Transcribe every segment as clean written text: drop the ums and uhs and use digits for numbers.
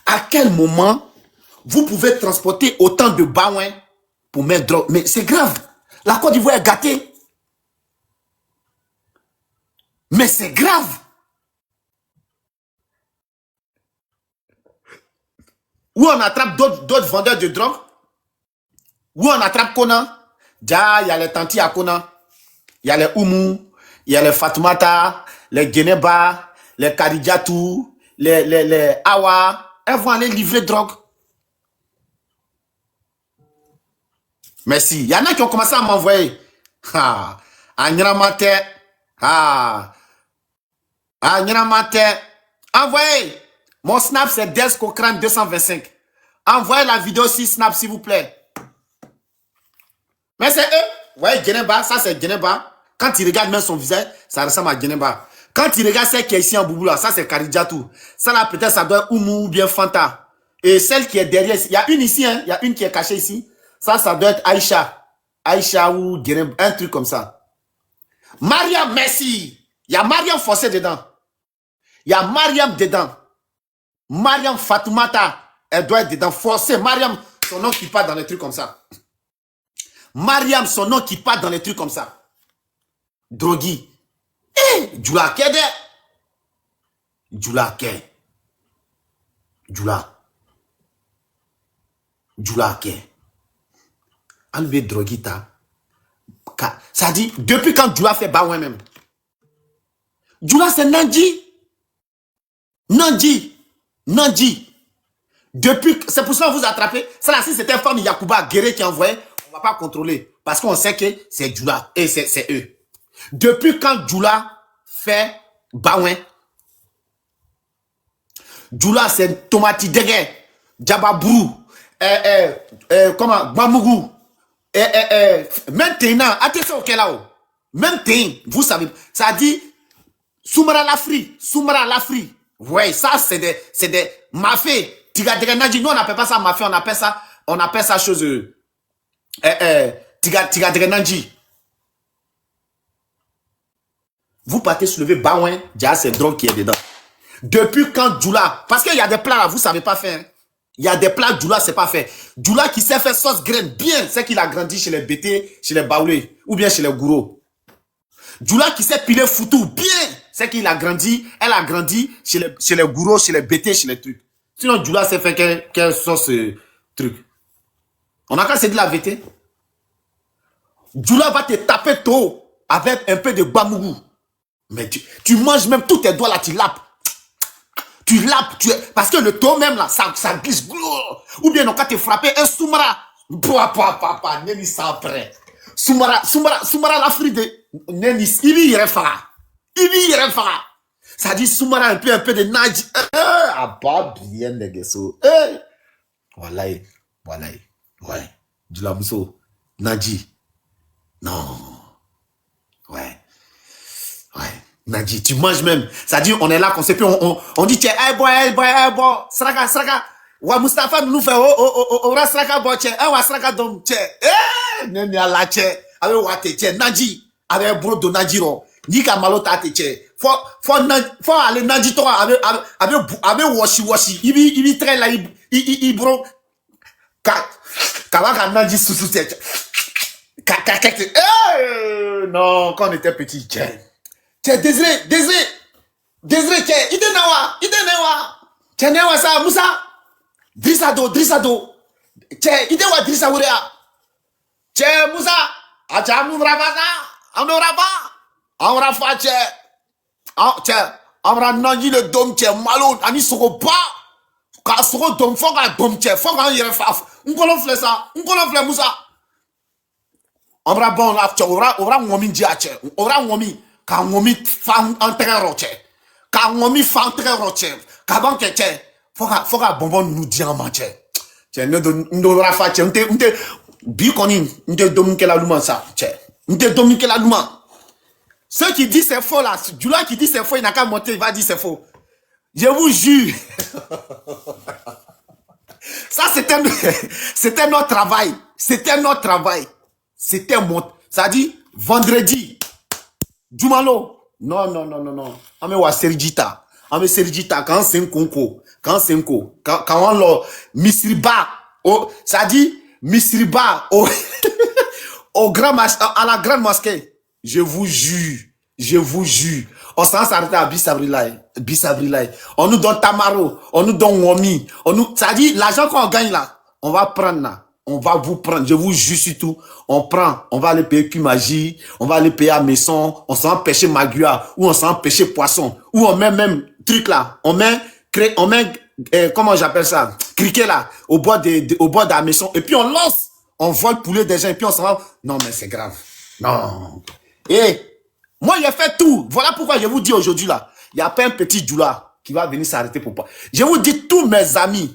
À quel moment vous pouvez transporter autant de baouins pour mettre drogue? Mais c'est grave. La Côte d'Ivoire est gâtée. Mais c'est grave. Où on attrape d'autres vendeurs de drogue. Où on attrape Kona. Déjà, il y a les tantis à Kona. Il y a les Oumou. Il y a les Fatoumata. Les Geneba. Les Karidjatou. Les Awa. Elles vont aller livrer drogue. Merci. Il y en a qui ont commencé à m'envoyer. Ah. Agramate. Ah. Agramate. Envoyez. Mon snap, c'est Descocran 225. Envoyez la vidéo sur Snap, s'il vous plaît. Mais c'est eux. Vous voyez, Geneba, ça c'est Geneba. Quand il regarde même son visage, ça ressemble à Geneba. Quand il regarde celle qui est ici en Boubou, là, ça c'est Karidjatou. Ça là, peut-être, ça doit être Oumou ou bien Fanta. Et celle qui est derrière, il y a une ici, hein. Il y a une qui est cachée ici. Ça doit être Aïcha. Aïcha ou Geneba, un truc comme ça. Mariam, merci. Il y a Mariam forcé dedans. Il y a Mariam dedans. Mariam Fatoumata, elle doit être dedans. Forcé. Mariam, son nom qui part dans les trucs comme ça. Mariam, son nom qui part dans les trucs comme ça. Drogi. Eh, Djoula Kede. Djoula Ke. Djoula. Djoula Ke. Enlever Drogita. Ça dit, depuis quand Djoula fait Baouin même. Djoula, c'est Nandi. Nandi. Nandi. Depuis, c'est pour ça qu'on vous attrapez. Ça là, si c'était une femme Yacouba Guéré qui envoyait, on ne va pas contrôler. Parce qu'on sait que c'est Djoula et c'est eux. Depuis quand Djoula fait Baouin, Djoula c'est Tomati Dege, Djababrou, comment, Bamougou, même Ténan, attention auquel là-haut. Même Ténan, vous savez, ça dit Soumara Lafri, Soumara Lafri. Ouais, ça c'est des mafés. Tigadege Nadji, nous on n'appelle pas ça mafé, on appelle ça chose. Tigadege Nadji. Vous partez soulever Baouin, déjà c'est drogue qui est dedans. Depuis quand Djoula, parce qu'il y a des plats là, vous ne savez pas faire. Il y a des plats Djoula, c'est pas fait. Djoula qui sait faire sauce graine bien, c'est qu'il a grandi chez les Bété, chez les Baoulé, ou bien chez les Gouro. Djoula qui sait piler foutou bien, c'est qu'il a grandi, elle a grandi chez les Gouro, chez les Bété, chez les trucs. Sinon Djoula sait faire quelle sauce truc. On a qu'à se dire la vérité. Djoula va te taper tôt avec un peu de bamougou. Mais tu manges même tous tes doigts là, tu lapes. Tu lapes, parce que le taux même là, ça glisse. Ou bien, quand tu frappes un Soumara, Néni ça après. Soumara l'Afrique de Néni, il y refera. Ça dit Soumara un peu de Nadji. Ah, pas bien, les gars. Voilà. Ouais. Du Lamso. Nadji. Non. Ouais. Nadji, tu manges même. Ça dit, on est là, qu'on sait plus, on dit, tiens, hey boy, Sraka. Wa Mustafa nous fait, ora Sraka boy, tiens, wa Sraka dom, tiens, neni ala, tiens, avec wate, tiens, Nadji, avec bro de Nadji, Nika malota, tiens, faut aller Nadji, toi, avec washi, il très là, il bro, kawaka Nadji sous, tiens, non, quand on était petit, tiens. Désiré, tiens, Idenawa. Tiens, Nawa sa, Moussa. Drissado. Tiens, Idewa Drissa Ourea. Tiens, Moussa. Acha Mourabana. Amrafa, tiens. Amra Nanji le dom, tiens, Malo, Ani Soroba. Ka Soro dom, Foga dom, tiens, Foga Yerefaf. On fait ça, Moussa. Amra bon, là, tiens, Ora Ngomi Dia, tiens. Ora Ngomi. Quand on met fan entré roche, quand on met fan entré roche, quand on fait faut que bonbon nous dit en matière. Tiens, nous rafa, tiens, on te biconi, on te domine la luma ça, tiens, on te domine la luma. Ceux qui disent c'est faux là, Djoula qui dit c'est faux, il n'a qu'à monter, il va dire c'est faux. Je vous jure. Ça c'était notre travail, ça dit vendredi. Jumalo. Non. Ame wa Serijita. Quand c'est un concours. Quand on l'a misriba, ça dit misriba au à la grande mosquée. Je vous jure. On s'en s'arrête à Bissabrilaï. On nous donne Tamaro, on nous donne Womi. Ça dit, l'argent qu'on gagne là, on va prendre là. On va vous prendre, je vous jure sur tout. On prend, on va aller payer Kumaji, on va aller payer à Maison, on s'en pêcher Magua, ou on s'en pêcher Poisson, ou on met même truc là, on met comment j'appelle ça, criquet là, au bord de la maison, et puis on lance, on vole poulet des gens, et puis on s'en va. Non mais c'est grave. Non. Et moi j'ai fait tout. Voilà pourquoi je vous dis aujourd'hui là, il n'y a pas un petit Djoula qui va venir s'arrêter pour pas. Je vous dis tous mes amis.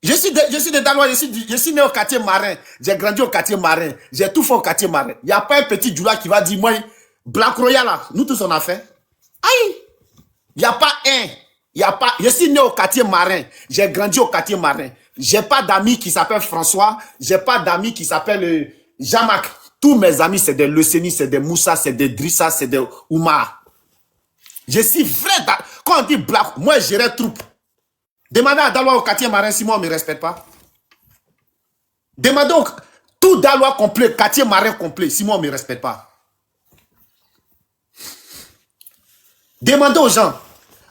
Je suis de Dalois, je suis né au quartier marin. J'ai grandi au quartier marin. J'ai tout fait au quartier marin. Il n'y a pas un petit Djoula qui va dire, moi, Black Royal là, nous tous on a fait. Aïe! Il n'y a pas un. Je suis né au quartier marin. J'ai grandi au quartier marin. J'ai pas d'amis qui s'appellent François. J'ai pas d'amis qui s'appellent Jean-Marc. Tous mes amis, c'est des Leceni, c'est des Moussa, c'est des Drissa, c'est des Oumar. Je suis vrai. Quand on dit Black, moi, j'irai troupe. Demandez à Dalois au quartier marin si moi on ne me respecte pas. Demandez tout Dalois complet, quartier marin complet, si moi on ne me respecte pas. Demandez aux gens,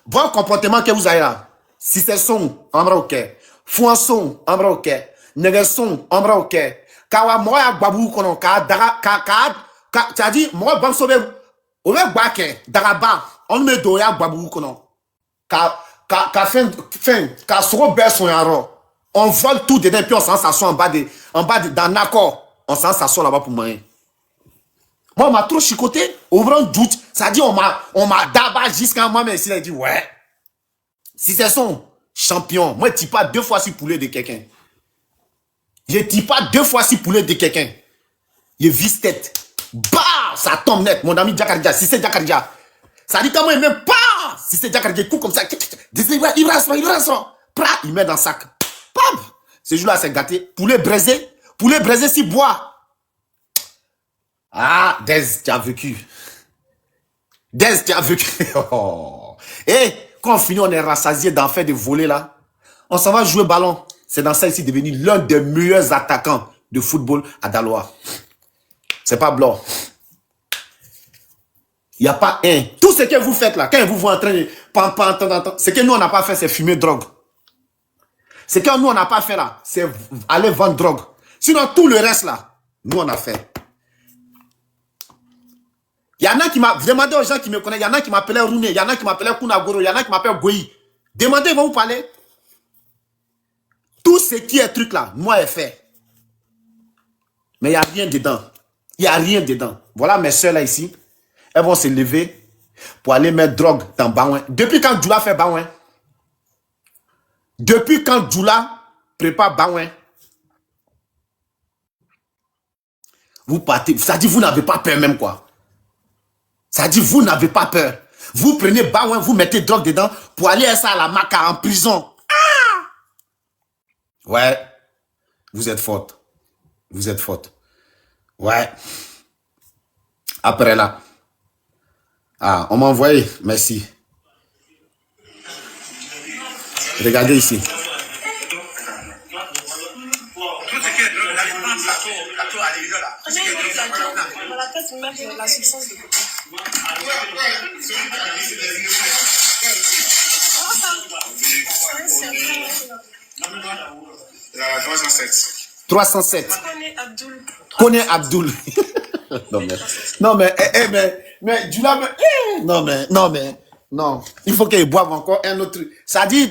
votre comportement que vous avez là, si c'est son, en ok, Fouanson, en ok, Negeson, en ok, Kawa Moya Babou Konon, tu as dit, moi, bon sauvé, on va baquer, Daraba, on me doya Babou Konon, on vole tout dedans, puis on s'en s'assoit dans l'accord. On s'en s'assoit là-bas pour manger. Moi, on m'a trop chicoté, ouvrant doute. Ça dit, on m'a d'abord jusqu'à moi, mais il a dit, ouais. Si c'est son champion, moi, je ne tire pas 2 fois si poulet de quelqu'un. Je ne tire pas 2 fois si poulet de quelqu'un. Je vise tête. Bah, ça tombe net. Mon ami Djakaridja, si c'est Djakaridja. Ça dit, comment il met pas. Si c'est Djakaridja, il coupe comme ça. Il reste. Il met dans le sac. Pam! Ce jour-là, c'est gâté. Poulet braisé si bois. Ah, Dez, tu as vécu. Oh. Et quand on finit, on est rassasié d'en faire des volets là. On s'en va jouer ballon. C'est dans ça ici devenu l'un des meilleurs attaquants de football à Daloa. C'est pas blanc. Il n'y a pas un. Tout ce que vous faites là, quand vous voyez en train de... Ce que nous, on n'a pas fait, c'est fumer drogue. Ce que nous, on n'a pas fait là, c'est aller vendre drogue. Sinon, tout le reste là, nous, on a fait. Il y en a qui m'a... Demandez aux gens qui me connaissent. Il y en a qui m'appelaient Rouné. Il y en a qui m'appelaient Kunagoro. Il y en a qui m'appellent Goyi. Demandez, ils vont vous parler. Tout ce qui est truc là, moi, est fait. Mais il n'y a rien dedans. Il n'y a rien dedans. Voilà mes soeurs là ici. Elles vont se lever pour aller mettre drogue dans Baouin. Depuis quand Djoula fait Baouin? Depuis quand Djoula prépare Baouin? Vous partez. Ça dit, vous n'avez pas peur même quoi. Ça dit, vous n'avez pas peur. Vous prenez Baouin, vous mettez drogue dedans pour aller à ça à la Maca en prison. Ah! Ouais. Vous êtes forte. Vous êtes forte. Ouais. Après là. Ah, on m'a envoyé. Merci. Regardez ici. La 307. 307. Connaît Abdoul. non mais, Djoula, non. Il faut qu'il boive encore un autre truc. Ça dit,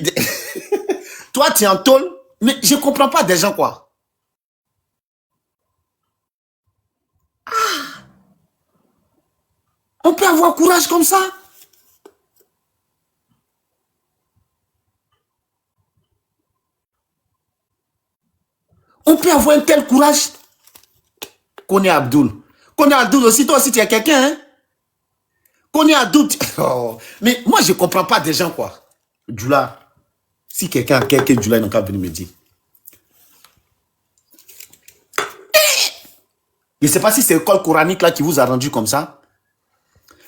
toi tu es en tôle, mais je comprends pas des gens quoi. Ah. On peut avoir courage comme ça. On peut avoir un tel courage. Connaît Abdoul. Connaît Abdoul aussi, toi aussi tu es quelqu'un, hein? Connaît Abdoul. Oh. Mais moi je comprends pas des gens quoi. Djoula. Si quelqu'un a quelqu'un Djoula, il n'a qu'à venir me dire. Je ne sais pas si c'est l'école coranique là qui vous a rendu comme ça.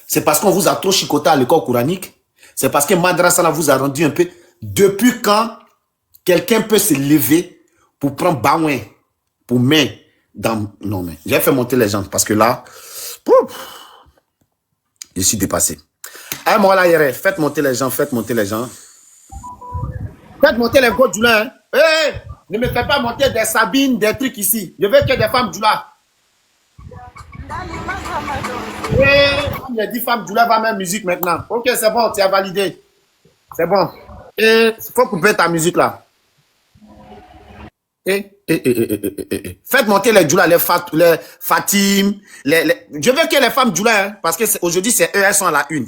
C'est parce qu'on vous a trop chicoté à l'école coranique. C'est parce que Madrasa là vous a rendu un peu. Depuis quand quelqu'un peut se lever pour prendre Baouin, pour mettre dans... Non, mais j'ai fait monter les gens parce que là, je suis dépassé. Eh, moi là, Yere, faites monter les gens, faites monter les gens. Faites monter les gros Djoula. Hein. Hey, ne me faites pas monter des Sabines, des trucs ici. Je veux que des femmes Djoula. Il y a 10 femmes Djoula va mettre musique maintenant. Ok, c'est bon, tu as validé. C'est bon. Il faut couper ta musique là. Faites monter les Djoula, les Fatim. Je veux que les femmes Djoula, hein, parce que aujourd'hui, c'est eux, elles sont à la une.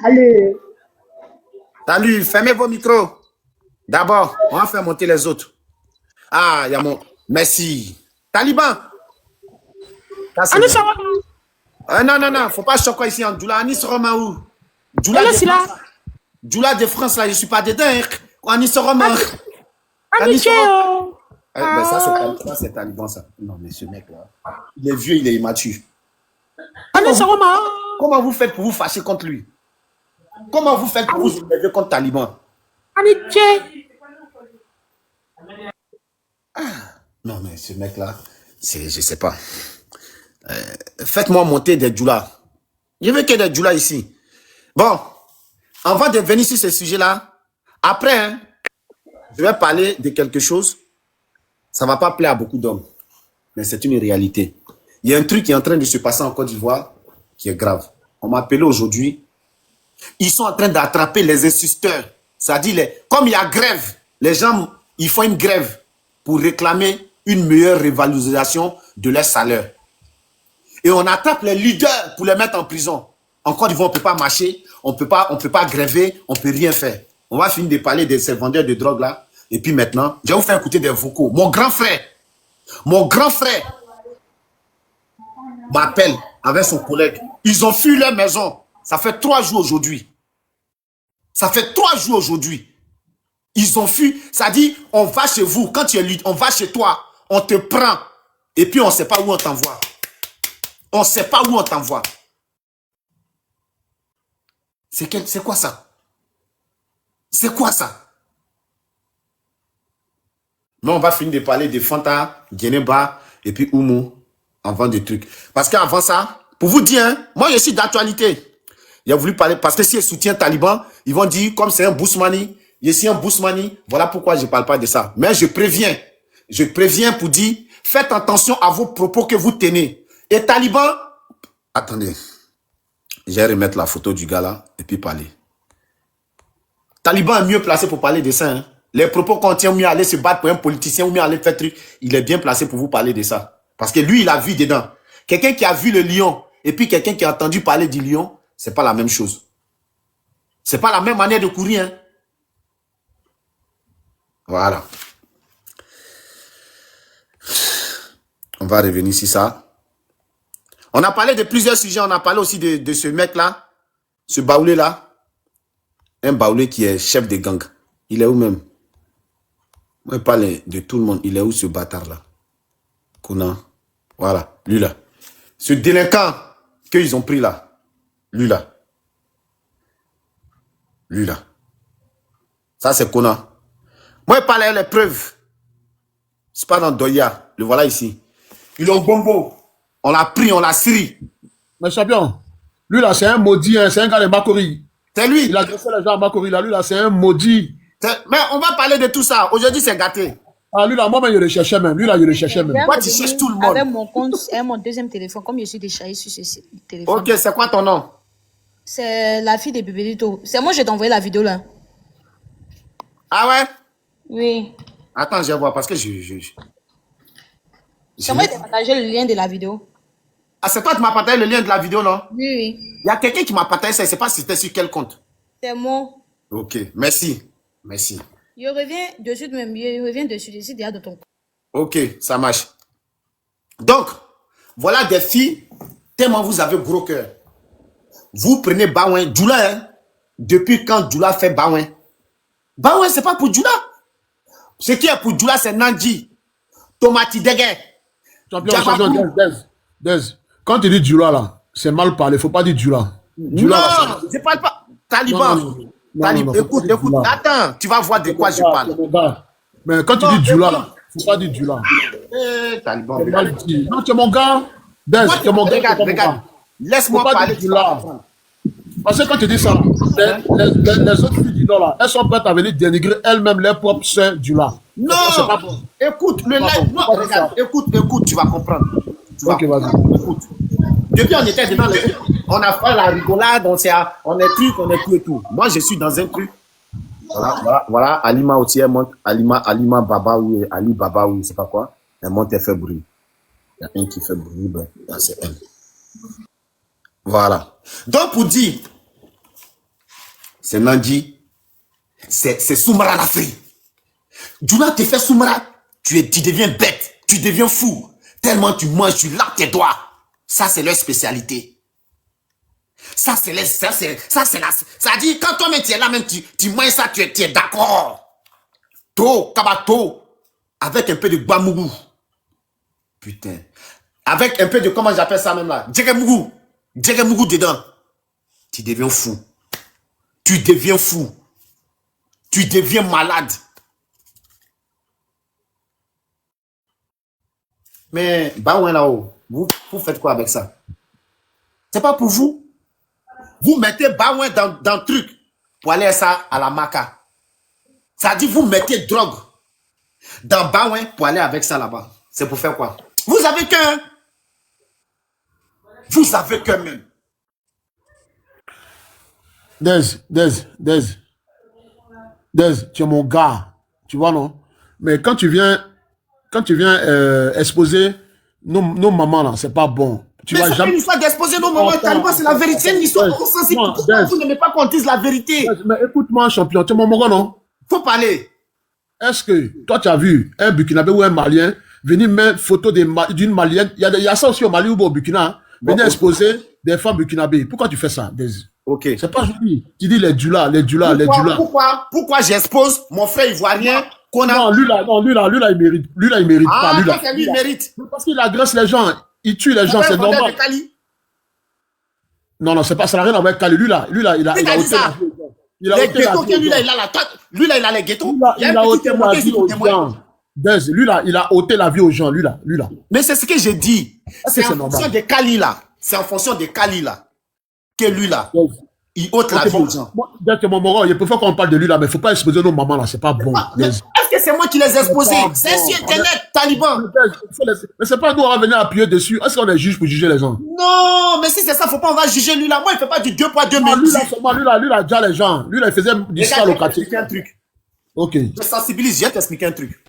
Allez. Salut, fermez vos micros. D'abord, on va faire monter les autres. Ah, il y a mon... Merci. Taliban. Anis non, non, non, faut pas choquer ici en Djoula. Anis Romaou. Djoula de France, là, je suis pas dedans. Anis Romaou. Anis Ça, c'est Taliban, ça. Non, mais ce mec-là, il est vieux, il est immature. Comment vous faites pour vous fâcher contre lui? Comment vous faites pour vous élever contre Taliban? Non, mais ce mec-là, je sais pas. Faites-moi monter des Djoula. Je veux qu'il y ait des Djoula ici. Bon, avant de venir sur ce sujet-là, après, hein, je vais parler de quelque chose. Ça ne va pas plaire à beaucoup d'hommes, mais c'est une réalité. Il y a un truc qui est en train de se passer en Côte d'Ivoire qui est grave. On m'a appelé aujourd'hui. Ils sont en train d'attraper les insisteurs. C'est-à-dire, comme il y a grève, les gens, ils font une grève pour réclamer une meilleure révalorisation de leur salaire. Et on attrape les leaders pour les mettre en prison. En Côte d'Ivoire, on ne peut pas marcher, on peut pas gréver, on ne peut rien faire. On va finir de parler de ces vendeurs de drogue là. Et puis maintenant, je vais vous faire écouter des vocaux. Mon grand frère m'appelle avec son collègue. Ils ont fui leur maison. Ça fait 3 jours aujourd'hui. Ils ont fui. Ça dit, on va chez vous. Quand tu es leader, on va chez toi. On te prend. Et puis on ne sait pas où on t'envoie. C'est quoi ça? Mais on va finir de parler de Fanta, Guénéba et puis Oumou avant des trucs. Parce qu'avant ça, pour vous dire, hein, moi je suis d'actualité. Il a voulu parler, parce que si il soutient Taliban, ils vont dire, comme c'est un Bousmani, je suis un Bousmani, voilà pourquoi je ne parle pas de ça. Mais je préviens pour dire, faites attention à vos propos que vous tenez. Et Taliban, attendez, je vais remettre la photo du gars là et puis parler. Taliban est mieux placé pour parler de ça. Hein. Les propos qu'on tient, mieux aller se battre pour un politicien ou mieux aller faire truc, il est bien placé pour vous parler de ça. Parce que lui, il a vu dedans. Quelqu'un qui a vu le lion et puis quelqu'un qui a entendu parler du lion, c'est pas la même chose. C'est pas la même manière de courir. Hein. Voilà. On va revenir sur ça. On a parlé de plusieurs sujets. On a parlé aussi de ce mec-là, ce baoulé-là. Un baoulé qui est chef de gang. Il est où même? Moi, je parle de tout le monde. Il est où ce bâtard-là? Kona. Voilà, lui là. Ce délinquant qu'ils ont pris là. Lui là. Ça, c'est Kona. Moi, je parle les preuves. C'est pas dans Doya. Le voilà ici. Il est au bongo. On l'a pris, on l'a siri. Mais champion, lui là, c'est un maudit, hein, c'est un gars de Makori. C'est lui. Il a agressé les gens à Makori, là, lui là, c'est un maudit. Mais on va parler de tout ça. Aujourd'hui, c'est gâté. Ah, lui là, moi-même, je le cherchais même. Lui là, je le cherchais même. Moi, tu cherches tout le monde. Avec mon compte et mon deuxième téléphone, comme je suis déchargé sur ce téléphone. Ok, c'est quoi ton nom? C'est la fille de Bébélito. C'est moi, je t'ai envoyé la vidéo là. Ah ouais? Oui. Attends, je vais voir parce que C'est moi qui t'ai partagé le lien de la vidéo. Ah, c'est toi qui m'as partagé le lien de la vidéo, non? Oui, oui. Il y a quelqu'un qui m'a partagé ça, je ne sais pas si c'était sur quel compte. C'est moi. Ok, merci. Merci. Je reviens dessus de même. Je reviens dessus déjà de ton compte. Ok, ça marche. Donc, voilà des filles, tellement vous avez gros cœur. Vous prenez Baouin, Djoula, hein? Depuis quand Djoula fait Baouin? Baouin, c'est pas pour Djoula. Ce qui est pour Djoula, c'est Nandji, Tomati Degué. Champion, Dez. Quand tu dis Djoula là, c'est mal parlé, faut pas dire Djoula. Djoula, là, Non, je parle pas. non, Taliban. non, non, non, Taliban. faut pas Écoute, dire écoute. Djoula. Attends, tu vas voir de quoi je parle. C'est mon gars. Mais quand tu Non, dis Djoula, écoute. là, faut pas dire Djoula. Taliban, C'est regarde. mal dit. Non, tu es mon gars. Dez, Moi, tu es mon gars, regarde, tu es mon regarde. gars. Laisse-moi Faut pas parler. dire Djoula. Parce que quand tu dis ça, les autres filles du Nord, là, elles sont prêtes à venir dénigrer elles-mêmes leurs propres sœurs du là. Non, C'est pas bon. écoute, le C'est pas live, bon. non, Faut pas dire regarde, ça. écoute, tu vas comprendre. Tu vas Ok, vas-y. comprendre. Écoute. Depuis, on était dedans, on a fait la rigolade, on est truc, on est tout et tout. Moi, je suis dans un truc. Voilà, Alima aussi, elle monte, Alima Baba ou Ali Baba ou je sais pas quoi. Elle monte, elle fait bruit. Il y a un qui fait bruit, ben, là, c'est elle. Voilà. Donc, pour dire, c'est Nandi, c'est Soumara l'Afrique. Djoula te fait Soumara, tu deviens bête, tu deviens fou. Tellement tu manges, tu laves tes doigts. Ça, c'est leur spécialité. Ça, c'est la, ça dit, quand toi-même tu es là, même tu manges ça, tu es d'accord. To, kabato, avec un peu de bamougou. Putain. Avec un peu de, comment j'appelle ça même là, djegemougou dedans. Tu deviens fou. Tu deviens fou. Tu deviens malade. Mais, bah ouais là-haut, vous faites quoi avec ça? C'est pas pour vous. Vous mettez Baouin dans le truc pour aller ça à la maca. Ça dit vous mettez drogue dans Baouin pour aller avec ça là-bas. C'est pour faire quoi? Vous avez qu'un. Vous avez qu'un même. Dez, tu es mon gars. Tu vois, non? Mais quand tu viens exposer nos mamans, là, c'est pas bon. Tu Mais vas c'est pas jamais. une histoire d'exposer nos mamans. Taliban, c'est la vérité. C'est une histoire sensible. Pourquoi vous n'aimez pas qu'on dise la vérité? Mais écoute-moi, champion, tu es mon gars, non? Faut parler. Est-ce que toi, tu as vu un Burkinabé ou un Malien venir mettre photo d'une Malienne? Il y a ça aussi au Mali ou au Burkina. Hein? Venir exposer des femmes burkinabées. Pourquoi tu fais ça, Dez? Ok. C'est pas joli. Tu dis les Djoula. Pourquoi j'expose mon frère ivoirien qu'on a. Non, lui là, il mérite. Lui là, il mérite pas. Lui, là. Lui, il mérite. Parce qu'il agresse les gens. Il tue les gens, c'est normal. Non, c'est pas, ça n'a rien à voir avec Kali. Lui là, il a ôté la vie. Il a les ôté la ghettos vie. que lui là, il a la tête. Lui là, il a les ghettos. Il a ôté la vie aux gens. Lui là, il a ôté la vie aux gens. Lui là. Mais c'est ce que j'ai dit. C'est en normal? fonction de Kali là. C'est en fonction de Kali là. Que lui là, il ôte la vie aux gens. Dès mon moral, il peut faire qu'on parle de lui là, mais il ne faut pas exposer nos mamans là, c'est pas bon. Est-ce que c'est moi qui les ai exposés? C'est sur Internet, Taliban. Mais c'est pas nous, on va venir appuyer dessus. Est-ce qu'on est juge pour juger les gens? Non, mais si c'est ça, faut pas, on va juger lui là. Moi, il fait pas du 2 poids 2 mesures. Lui là, déjà les gens. Lui là, il faisait du sale au quartier. Je vais t'expliquer un truc. Ok. Je sensibilise, je vais t'expliquer un truc.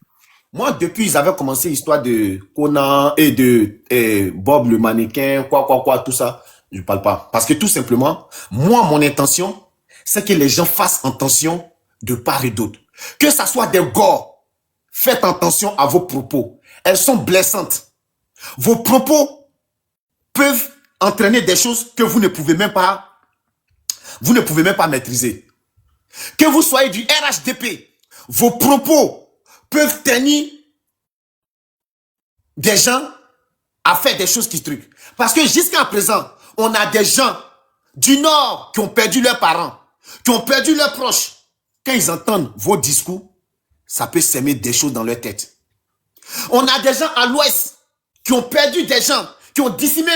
Moi, depuis, ils avaient commencé l'histoire de Conan et de Bob le mannequin, quoi, tout ça. Je parle pas. Parce que tout simplement, moi, mon intention, c'est que les gens fassent attention de part et d'autre. Que ça soit des gors, faites attention à vos propos. Elles sont blessantes. Vos propos peuvent entraîner des choses que vous ne pouvez même pas maîtriser. Que vous soyez du RHDP, vos propos peuvent tenir des gens à faire des choses qui truquent. Parce que jusqu'à présent, on a des gens du Nord qui ont perdu leurs parents, qui ont perdu leurs proches. Quand ils entendent vos discours, ça peut s'aimer des choses dans leur tête. On a des gens à l'Ouest qui ont perdu des gens, qui ont décimé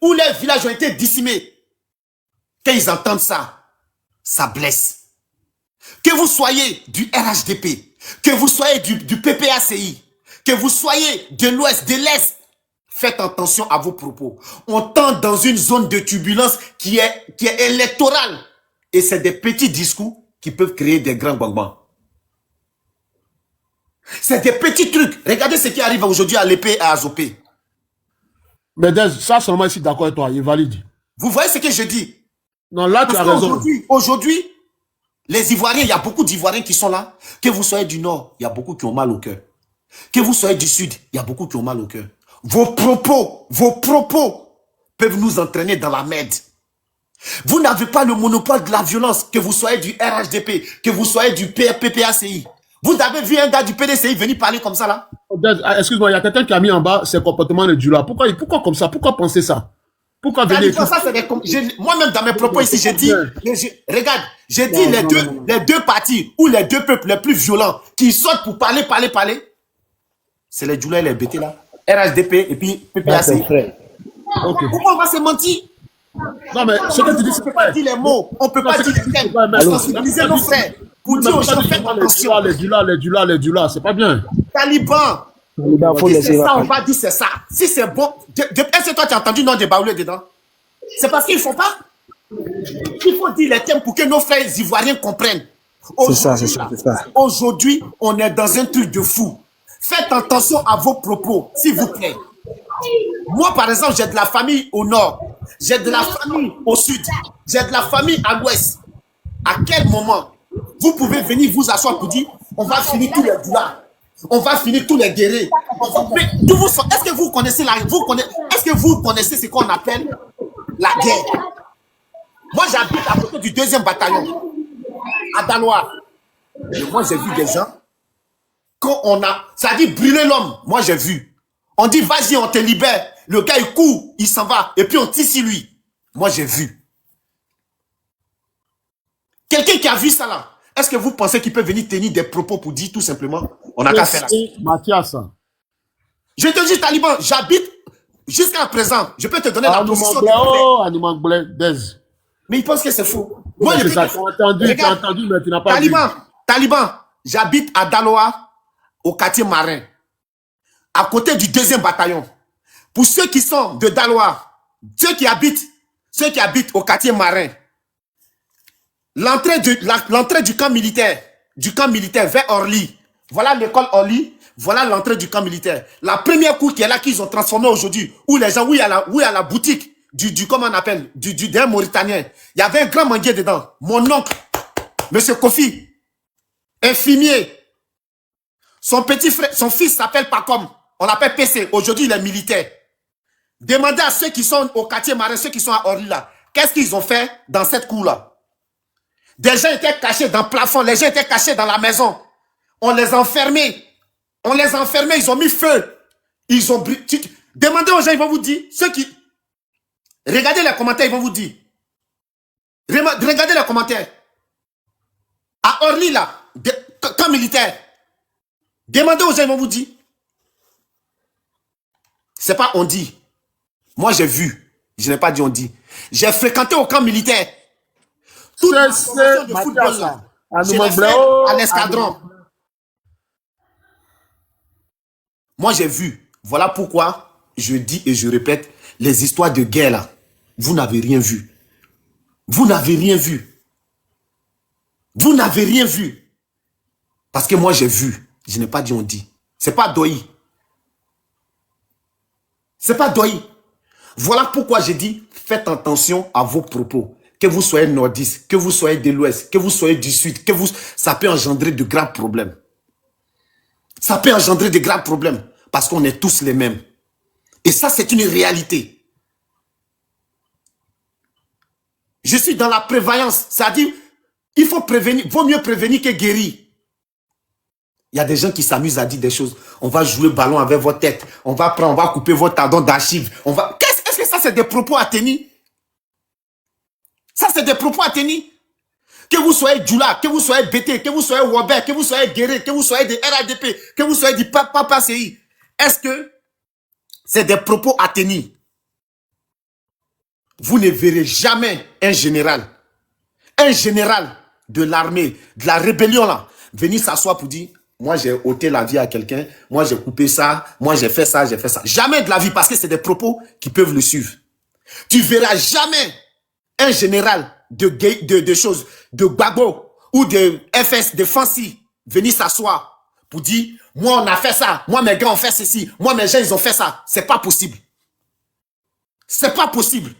où leurs villages ont été décimés. Quand ils entendent ça, ça blesse. Que vous soyez du RHDP, que vous soyez du PPACI, que vous soyez de l'Ouest, de l'Est, faites attention à vos propos. On tente dans une zone de turbulence qui est électorale. Et c'est des petits discours qui peuvent créer des grands bonbons. C'est des petits trucs. Regardez ce qui arrive aujourd'hui à l'épée et à Azopé. Mais Dez, ça seulement ici d'accord avec toi, il est valide. Vous voyez ce que je dis? Non, là tu as raison. Aujourd'hui, les Ivoiriens, il y a beaucoup d'Ivoiriens qui sont là. Que vous soyez du Nord, il y a beaucoup qui ont mal au cœur. Que vous soyez du Sud, il y a beaucoup qui ont mal au cœur. Vos propos peuvent nous entraîner dans la merde. Vous n'avez pas le monopole de la violence, que vous soyez du RHDP, que vous soyez du PPACI. Vous avez vu un gars du PDCI venir parler comme ça là? Excuse-moi, il y a quelqu'un qui a mis en bas ses comportements de Djoula. Pourquoi comme ça? Pourquoi penser ça? Pourquoi venir Taliban, ça, c'est moi-même, dans mes propos ici, j'ai dit, regarde, j'ai dit les deux partis ou les deux peuples les plus violents qui sortent pour parler, c'est les Djoula et les BT là. RHDP et puis PPAC. Pourquoi on va se mentir? Non, mais ce que tu dis, On ne peut pas dire les mots, on ne peut pas dire les thèmes. Sensibiliser nos frères pour dire aux gens, faites attention. Les Djoula, c'est pas bien. Taliban. C'est ça, on va dire c'est ça. Si c'est bon, est-ce que toi tu as entendu le nom de Baoulé dedans? C'est parce qu'ils ne font pas. Il faut dire les thèmes pour que nos frères ivoiriens comprennent. C'est ça. Aujourd'hui, on est dans un truc de fou. Faites attention à vos propos, s'il vous plaît. Moi, par exemple, j'ai de la famille au nord, j'ai de la famille au sud, j'ai de la famille à l'ouest. À quel moment vous pouvez venir vous asseoir pour dire on va finir tous les douleurs, on va finir tous les guerriers. Est-ce que vous connaissez est-ce que vous connaissez ce qu'on appelle la guerre? Moi, j'habite à côté du 2e bataillon, à Daloa. Et moi, j'ai vu des gens, quand ça dit brûler l'homme, moi j'ai vu. On dit vas-y, on te libère. Le gars, il court, il s'en va, et puis on tire sur lui. Moi, j'ai vu. Quelqu'un qui a vu ça là, est-ce que vous pensez qu'il peut venir tenir des propos pour dire tout simplement on n'a qu'à faire ça? Mathias. Je te dis, Taliban, j'habite jusqu'à présent. Je peux te donner la position. Mais il pense que c'est faux. Moi, tu as entendu, mais tu n'as pas vu. Taliban, j'habite à Daloa, au quartier marin, à côté du 2e bataillon. Pour ceux qui sont de Daloa, ceux qui habitent au quartier marin, l'entrée du camp militaire vers Orly, voilà l'école Orly, voilà l'entrée du camp militaire. La première cour qui est là, qu'ils ont transformé aujourd'hui, où les gens, où il y a la boutique comment on appelle, d'un Mauritanien. Il y avait un grand manguier dedans. Mon oncle, Monsieur Kofi, infirmier. Son petit frère, son fils s'appelle Pacom. On l'appelle PC. Aujourd'hui, il est militaire. Demandez à ceux qui sont au quartier marin, ceux qui sont à Orly là, qu'est-ce qu'ils ont fait dans cette cour-là? Des gens étaient cachés dans le plafond, les gens étaient cachés dans la maison. On les a enfermés. Ils ont mis feu. Ils ont brûlé. Demandez aux gens, ils vont vous dire. Regardez les commentaires, ils vont vous dire. Regardez les commentaires. À Orly là, camp militaire. Demandez aux gens, ils vont vous dire. C'est pas on dit. Moi, j'ai vu. Je n'ai pas dit on dit. J'ai fréquenté au camp militaire. Toute la formation de football là. Je l'ai fait à l'escadron. Moi, j'ai vu. Voilà pourquoi je dis et je répète, les histoires de guerre là, vous n'avez rien vu. Vous n'avez rien vu. Vous n'avez rien vu. Parce que moi, j'ai vu. Je n'ai pas dit on dit. C'est pas Doi. C'est pas Doi. Voilà pourquoi j'ai dit, faites attention à vos propos. Que vous soyez nordiste, que vous soyez de l'ouest, que vous soyez du sud, ça peut engendrer de graves problèmes. Ça peut engendrer de graves problèmes. Parce qu'on est tous les mêmes. Et ça, c'est une réalité. Je suis dans la prévoyance. C'est-à-dire, il faut prévenir, vaut mieux prévenir que guérir. Il y a des gens qui s'amusent à dire des choses. On va jouer ballon avec votre tête. On va couper votre tendon d'archive. Est-ce que ça, c'est des propos à tenir? Ça, c'est des propos à tenir. Que vous soyez Djoula, que vous soyez BT, que vous soyez Wabé, que vous soyez Guéré, que vous soyez des RADP, que vous soyez du Papa CI. Est-ce que c'est des propos à tenir? Vous ne verrez jamais un général de l'armée, de la rébellion là, venir s'asseoir pour dire, moi j'ai ôté la vie à quelqu'un, moi j'ai coupé ça, moi j'ai fait ça, j'ai fait ça. Jamais de la vie, parce que c'est des propos qui peuvent le suivre. Tu verras jamais un général de choses, de Gbagbo ou de FS, de Fancy, venir s'asseoir pour dire, moi on a fait ça, moi mes gars ont fait ceci, moi mes gens ils ont fait ça. C'est pas possible. C'est pas possible.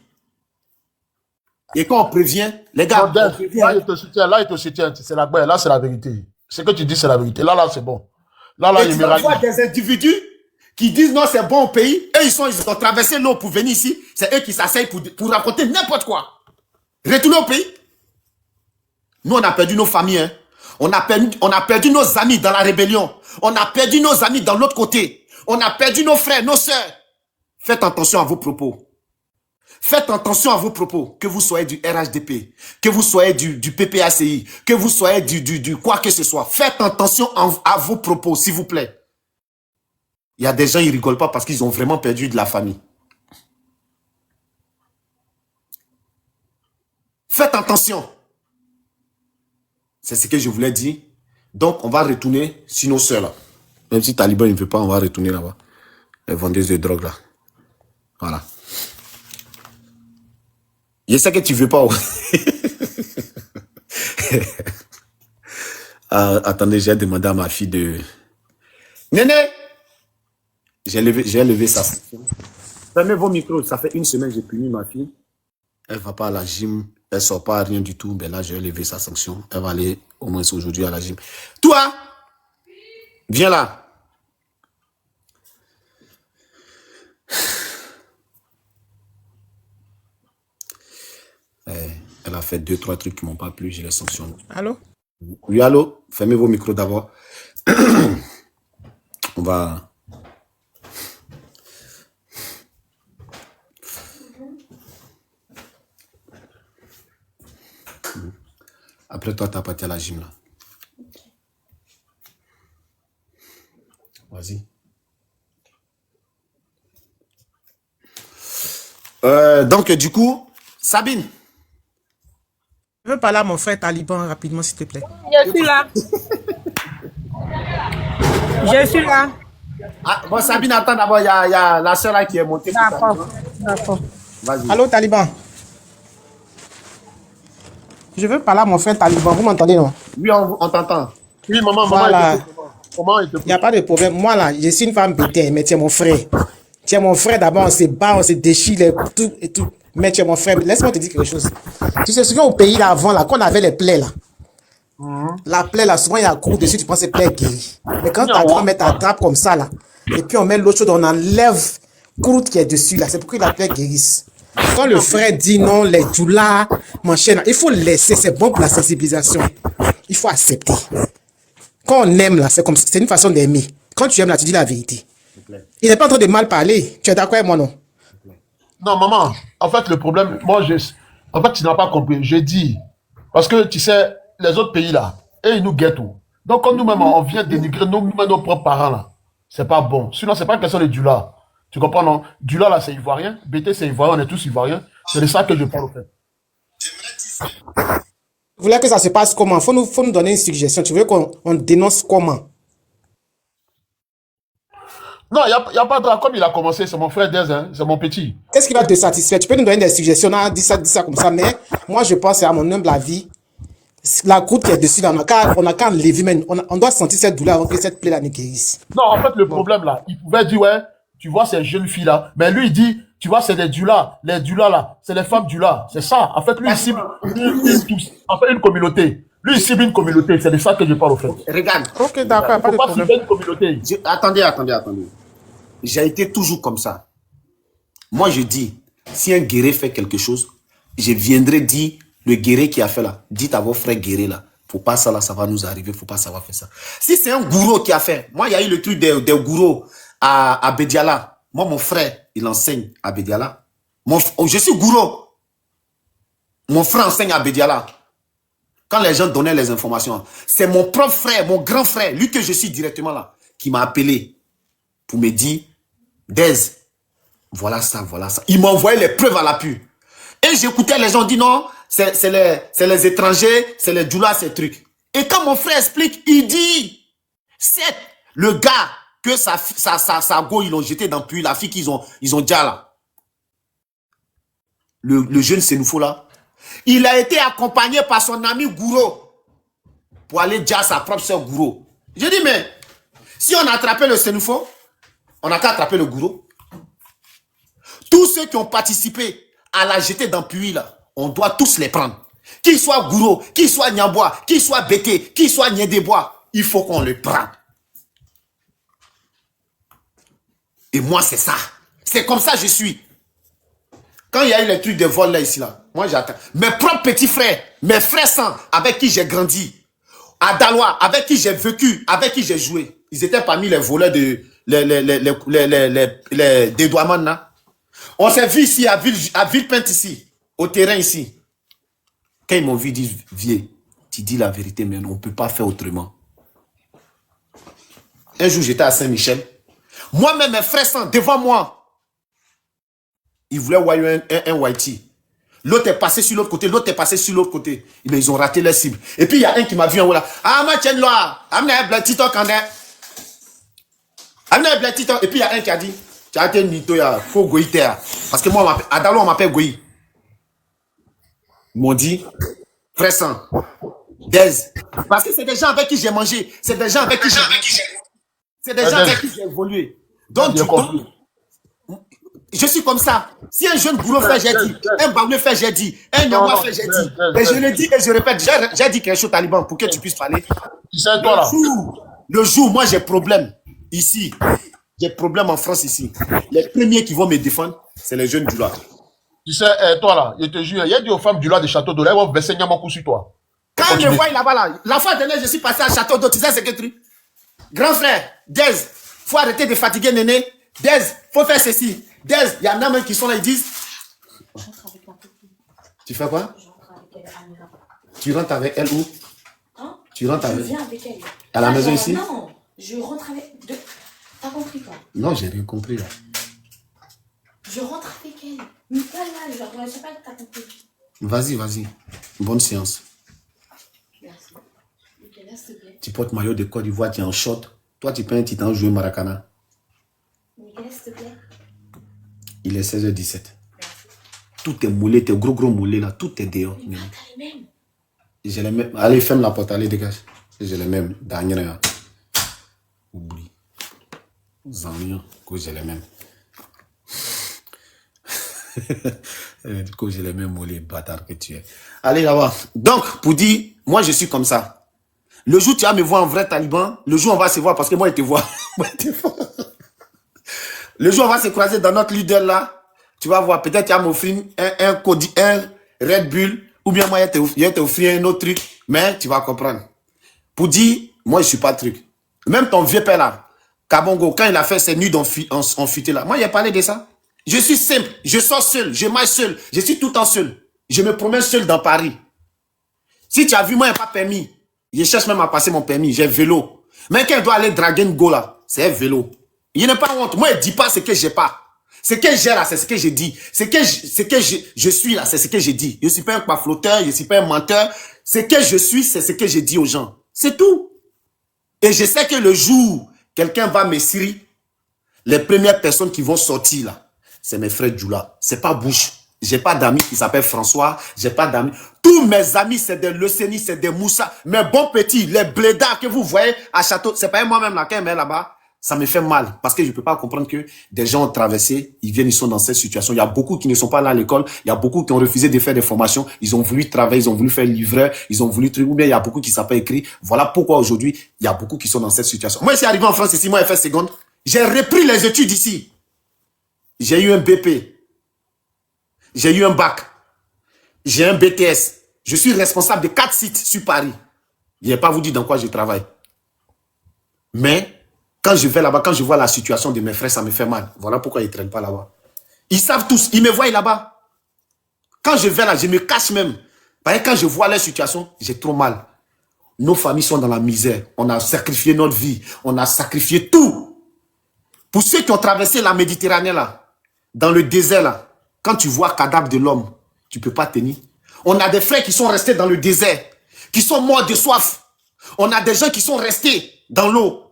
Et quand on prévient, les gars... Là, il te soutient, c'est la guerre, là c'est la vérité. Ce que tu dis, c'est la vérité. Là, c'est bon. Là, il me raconte. Des individus qui disent non, c'est bon au pays, et ils ont traversé l'eau pour venir ici, c'est eux qui s'asseyent pour raconter n'importe quoi. Retournez au pays. Nous, on a perdu nos familles. Hein. On a perdu nos amis dans la rébellion. On a perdu nos amis dans l'autre côté. On a perdu nos frères, nos sœurs. Faites attention à vos propos. Faites attention à vos propos, que vous soyez du RHDP, que vous soyez du PPACI, que vous soyez du quoi que ce soit. Faites attention à vos propos, s'il vous plaît. Il y a des gens, ils rigolent pas parce qu'ils ont vraiment perdu de la famille. Faites attention. C'est ce que je voulais dire. Donc, on va retourner sur nos soeurs là. Même si Taliban ne veut pas, on va retourner là-bas. Les vendeuses de drogue là. Voilà. Je sais que tu veux pas. Attendez, j'ai demandé à ma fille de... Néné! J'ai levé ça. Fermez vos micros. Ça fait une semaine que j'ai puni ma fille. Elle va pas à la gym. Elle sort pas à rien du tout. Mais là, j'ai levé sa sanction. Elle va aller au moins aujourd'hui à la gym. Toi! Viens là. Elle a fait 2-3 trucs qui m'ont pas plu. Je les sanctionne. Allô? Oui, allô? Fermez vos micros d'abord. On va... Après toi, t'as parti à la gym là. Vas-y. Donc, du coup, Sabine. Je veux parler à mon frère Taliban rapidement, s'il te plaît. Je suis là. Je suis là. Ah, bon, Sabine, attends d'abord, il y a la soeur là qui est montée. D'accord. D'accord. Vas-y. Allô, Taliban? Je veux parler à mon frère Taliban. Vous m'entendez, non? Oui, on t'entend. Oui, maman, Voilà. comment il te Il n'y a pas de problème. Moi, là, je suis une femme bêtée, mais tu es mon frère. Tu es mon frère, d'abord, on se bat, on se déchire, tout et tout. Mais tu es mon frère. Laisse-moi te dire quelque chose. Tu te souviens au pays, là, avant, là, qu'on avait les plaies, là. La plaie, là, souvent, il y a un coup dessus, tu penses que c'est plaie guérie. Mais quand ta grand-mère t'attrape comme ça, là, et puis on met l'autre chose, on enlève croûte qui est dessus, là, c'est pour que la plaie guérisse. Quand le frère dit non, les doulas, mon chien, il faut laisser, c'est bon pour la sensibilisation. Il faut accepter. Quand on aime, là, c'est comme c'est une façon d'aimer. Quand tu aimes, là, tu dis la vérité. Il n'est pas en train de mal parler. Tu es d'accord avec moi, non? Non, maman, en fait, le problème, en fait, tu n'as pas compris. Je dis, parce que tu sais, les autres pays là, et ils nous guettent tout. Donc, quand nous-mêmes, on vient dénigrer nos propres parents là, c'est pas bon. Sinon, c'est pas une question de Dula. Tu comprends, non? Dula là, c'est ivoirien. BT, c'est ivoirien. On est tous ivoiriens. C'est de ça que je parle, au fait. Vous voulez que ça se passe comment? Faut nous donner une suggestion. Tu veux qu'on dénonce comment? Non, il n'y a pas de... Comme il a commencé, c'est mon frère Dez, hein, c'est mon petit. Qu'est-ce qui va te satisfaire? Tu peux nous donner des suggestions. Non, dis ça comme ça. Mais moi, je pense à mon humble avis. La croûte qui est dessus, là, on a qu'à enlever, mais on doit sentir cette douleur avant que cette plaie là ne guérisse. Non, en fait, le problème là, il pouvait dire, ouais, tu vois ces jeunes filles là. Mais lui, il dit, tu vois, c'est des Dula. Les Dula là, c'est les femmes Dula. C'est ça. En fait, lui, il cible une communauté. Lui, il cible une communauté. C'est de ça que je parle, au fait. Regarde. Ok, d'accord, pas de Faut pas problème. cibler une communauté. Attendez. J'ai été toujours comme ça. Moi, je dis, si un guerrier fait quelque chose, je viendrai dire, le guerrier qui a fait là, dites à vos frères guerriers là, faut pas ça là, ça va nous arriver, faut pas savoir faire ça. Si c'est un gourou qui a fait, moi, il y a eu le truc des gourous à Bediala. Moi, mon frère, il enseigne à Bediala. Je suis gourou. Mon frère enseigne à Bediala. Quand les gens donnaient les informations, c'est mon propre frère, mon grand frère, lui que je suis directement là, qui m'a appelé pour me dire, Dez, voilà ça. Il m'a envoyé les preuves à l'appui. Et j'écoutais les gens dire non, c'est les étrangers, c'est les djoulas, ces trucs. Et quand mon frère explique, il dit, c'est le gars que sa go, ils l'ont jeté dans le puits, la fille qu'ils ont déjà là. Le jeune Sénoufo là, il a été accompagné par son ami Gouro pour aller dire à sa propre soeur Gouro. Je dis, mais si on a attrapé le Sénoufo, on n'a qu'à attraper le Gouro. Tous ceux qui ont participé à la jeter dans le puits là, on doit tous les prendre. Qu'il soit Gouro, qu'il soit Nyambois, qu'il soit Bété, qu'il soit Niédébois, il faut qu'on le prenne. Et moi, c'est ça. C'est comme ça que je suis. Quand il y a eu les trucs de vol là, ici, là, moi j'attends. Mes propres petits frères, mes frères sang, avec qui j'ai grandi, à Dalois, avec qui j'ai vécu, avec qui j'ai joué, ils étaient parmi les voleurs de les dédouanements là. On s'est vu ici, à Villepinte, ici, au terrain ici. Quand ils m'ont vu, ils disent, vieux, tu dis la vérité, mais on ne peut pas faire autrement. Un jour, j'étais à Saint-Michel. Moi-même, mes frères sont devant moi. Ils voulaient voir un whitey. L'autre est passé sur l'autre côté, l'autre est passé sur l'autre côté. Mais ils ont raté leur cible. Et puis, il y a un qui m'a vu en haut là. Ah, ma tienne là, amenez un blanc quand est. Amenez un blanc. Et puis, il y a un qui a dit, tu as été nito, il faut goï terre. Parce que moi, à Dalo, on m'appelle goï. Ils m'ont dit, frère sang, Dez. Parce que c'est des gens avec qui j'ai mangé. C'est des gens avec qui j'ai évolué. Donc, je suis comme ça. Si un jeune boulot fait, j'ai dit. Un barbier fait, j'ai dit. Un Nyama fait, j'ai dit. Et je le dis et je répète. J'ai dit quelque chose, Taliban, pour que tu puisses parler. Tu sais, toi là. Le jour, moi, j'ai problème ici. J'ai problème en France ici. Les premiers qui vont me défendre, c'est les jeunes du Loir. Tu sais, toi là, je te jure, il y a dit aux femmes du Loir de Château d'eau, elles vont verser Nyamakou sur toi. Quand ils me voient là-bas, là, la fois dernière, je suis passé à Château d'eau. Tu sais, c'est quel truc? Grand frère, Dez, faut arrêter de fatiguer Néné. Dez, faut faire ceci. Dez, il y en a même qui sont là, ils disent. Tu fais quoi? Tu rentres avec elle où? Hein? Tu rentres avec elle? Je viens avec elle. À la maison ici? Non, je rentre avec. T'as compris quoi? Non, j'ai rien compris là. Je rentre avec elle. Mais pas là, je sais pas que t'as compris. Vas-y. Bonne séance. Merci. Michaela, s'il te plaît. Tu portes maillot de Côte d'Ivoire, tu es en short. Toi, tu peux un titan jouer Maracana. Michaela, s'il te plaît. Il est 16h17. Tout est moulé, tes gros moulés là, tout est dehors. Je les mets. Allez, ferme la porte, allez, dégage. Je les mets dernière. Oublie. Zannion, que je les mets. Du coup, je les mets moulés, bâtard que tu es. Allez là-bas. Donc, pour dire, moi je suis comme ça. Le jour où tu vas me voir en vrai Taliban, le jour où on va se voir, parce que moi je te vois. Le jour où on va se croiser dans notre leader là, tu vas voir, peut-être tu vas m'offrir un Red Bull, ou bien moi je vais t'offrir un autre truc, mais tu vas comprendre. Pour dire, moi je suis pas truc. Même ton vieux père là, Kabongo, quand il a fait ses nuits en futé là, moi il a parlé de ça. Je suis simple, je sors seul, je marche seul, je suis tout le temps seul. Je me promène seul dans Paris. Si tu as vu, moi il n'y a pas permis. Je cherche même à passer mon permis, j'ai vélo. Mais quand il doit aller draguer une go là, c'est un vélo. Il n'est pas honte. Moi, il ne dit pas ce que j'ai pas. Ce que j'ai là, c'est ce que j'ai dit. Ce que je suis là, c'est ce que j'ai dit. Je ne suis pas un pafloteur, je ne suis pas un menteur. Ce que je suis, c'est ce que j'ai dit aux gens. C'est tout. Et je sais que le jour, quelqu'un va me cirer, les premières personnes qui vont sortir là, c'est mes frères Djoula. C'est pas Bush. J'ai pas d'amis qui s'appellent François. J'ai pas d'amis. Tous mes amis, c'est des Leceni, c'est des Moussa. Mes bons petits, les blédards que vous voyez à Château, c'est pas moi-même là, quand il est là-bas. Ça me fait mal parce que je ne peux pas comprendre que des gens ont traversé, ils viennent, ils sont dans cette situation. Il y a beaucoup qui ne sont pas là à l'école, il y a beaucoup qui ont refusé de faire des formations, ils ont voulu travailler, ils ont voulu faire livreur, ils ont voulu truc, ou bien il y a beaucoup qui ne savent pas écrire. Voilà pourquoi aujourd'hui, il y a beaucoup qui sont dans cette situation. Moi, je suis arrivé en France ici, moi, j'ai fait seconde. J'ai repris les études ici. J'ai eu un BP. J'ai eu un bac. J'ai un BTS. Je suis responsable de 4 sites sur Paris. Je ne vais pas vous dire dans quoi je travaille. Mais, quand je vais là-bas, quand je vois la situation de mes frères, ça me fait mal. Voilà pourquoi ils ne traînent pas là-bas. Ils savent tous, ils me voient là-bas. Quand je vais là, je me cache même. Parce que quand je vois leur situation, j'ai trop mal. Nos familles sont dans la misère. On a sacrifié notre vie. On a sacrifié tout. Pour ceux qui ont traversé la Méditerranée là, dans le désert là, quand tu vois le cadavre de l'homme, tu ne peux pas tenir. On a des frères qui sont restés dans le désert, qui sont morts de soif. On a des gens qui sont restés dans l'eau.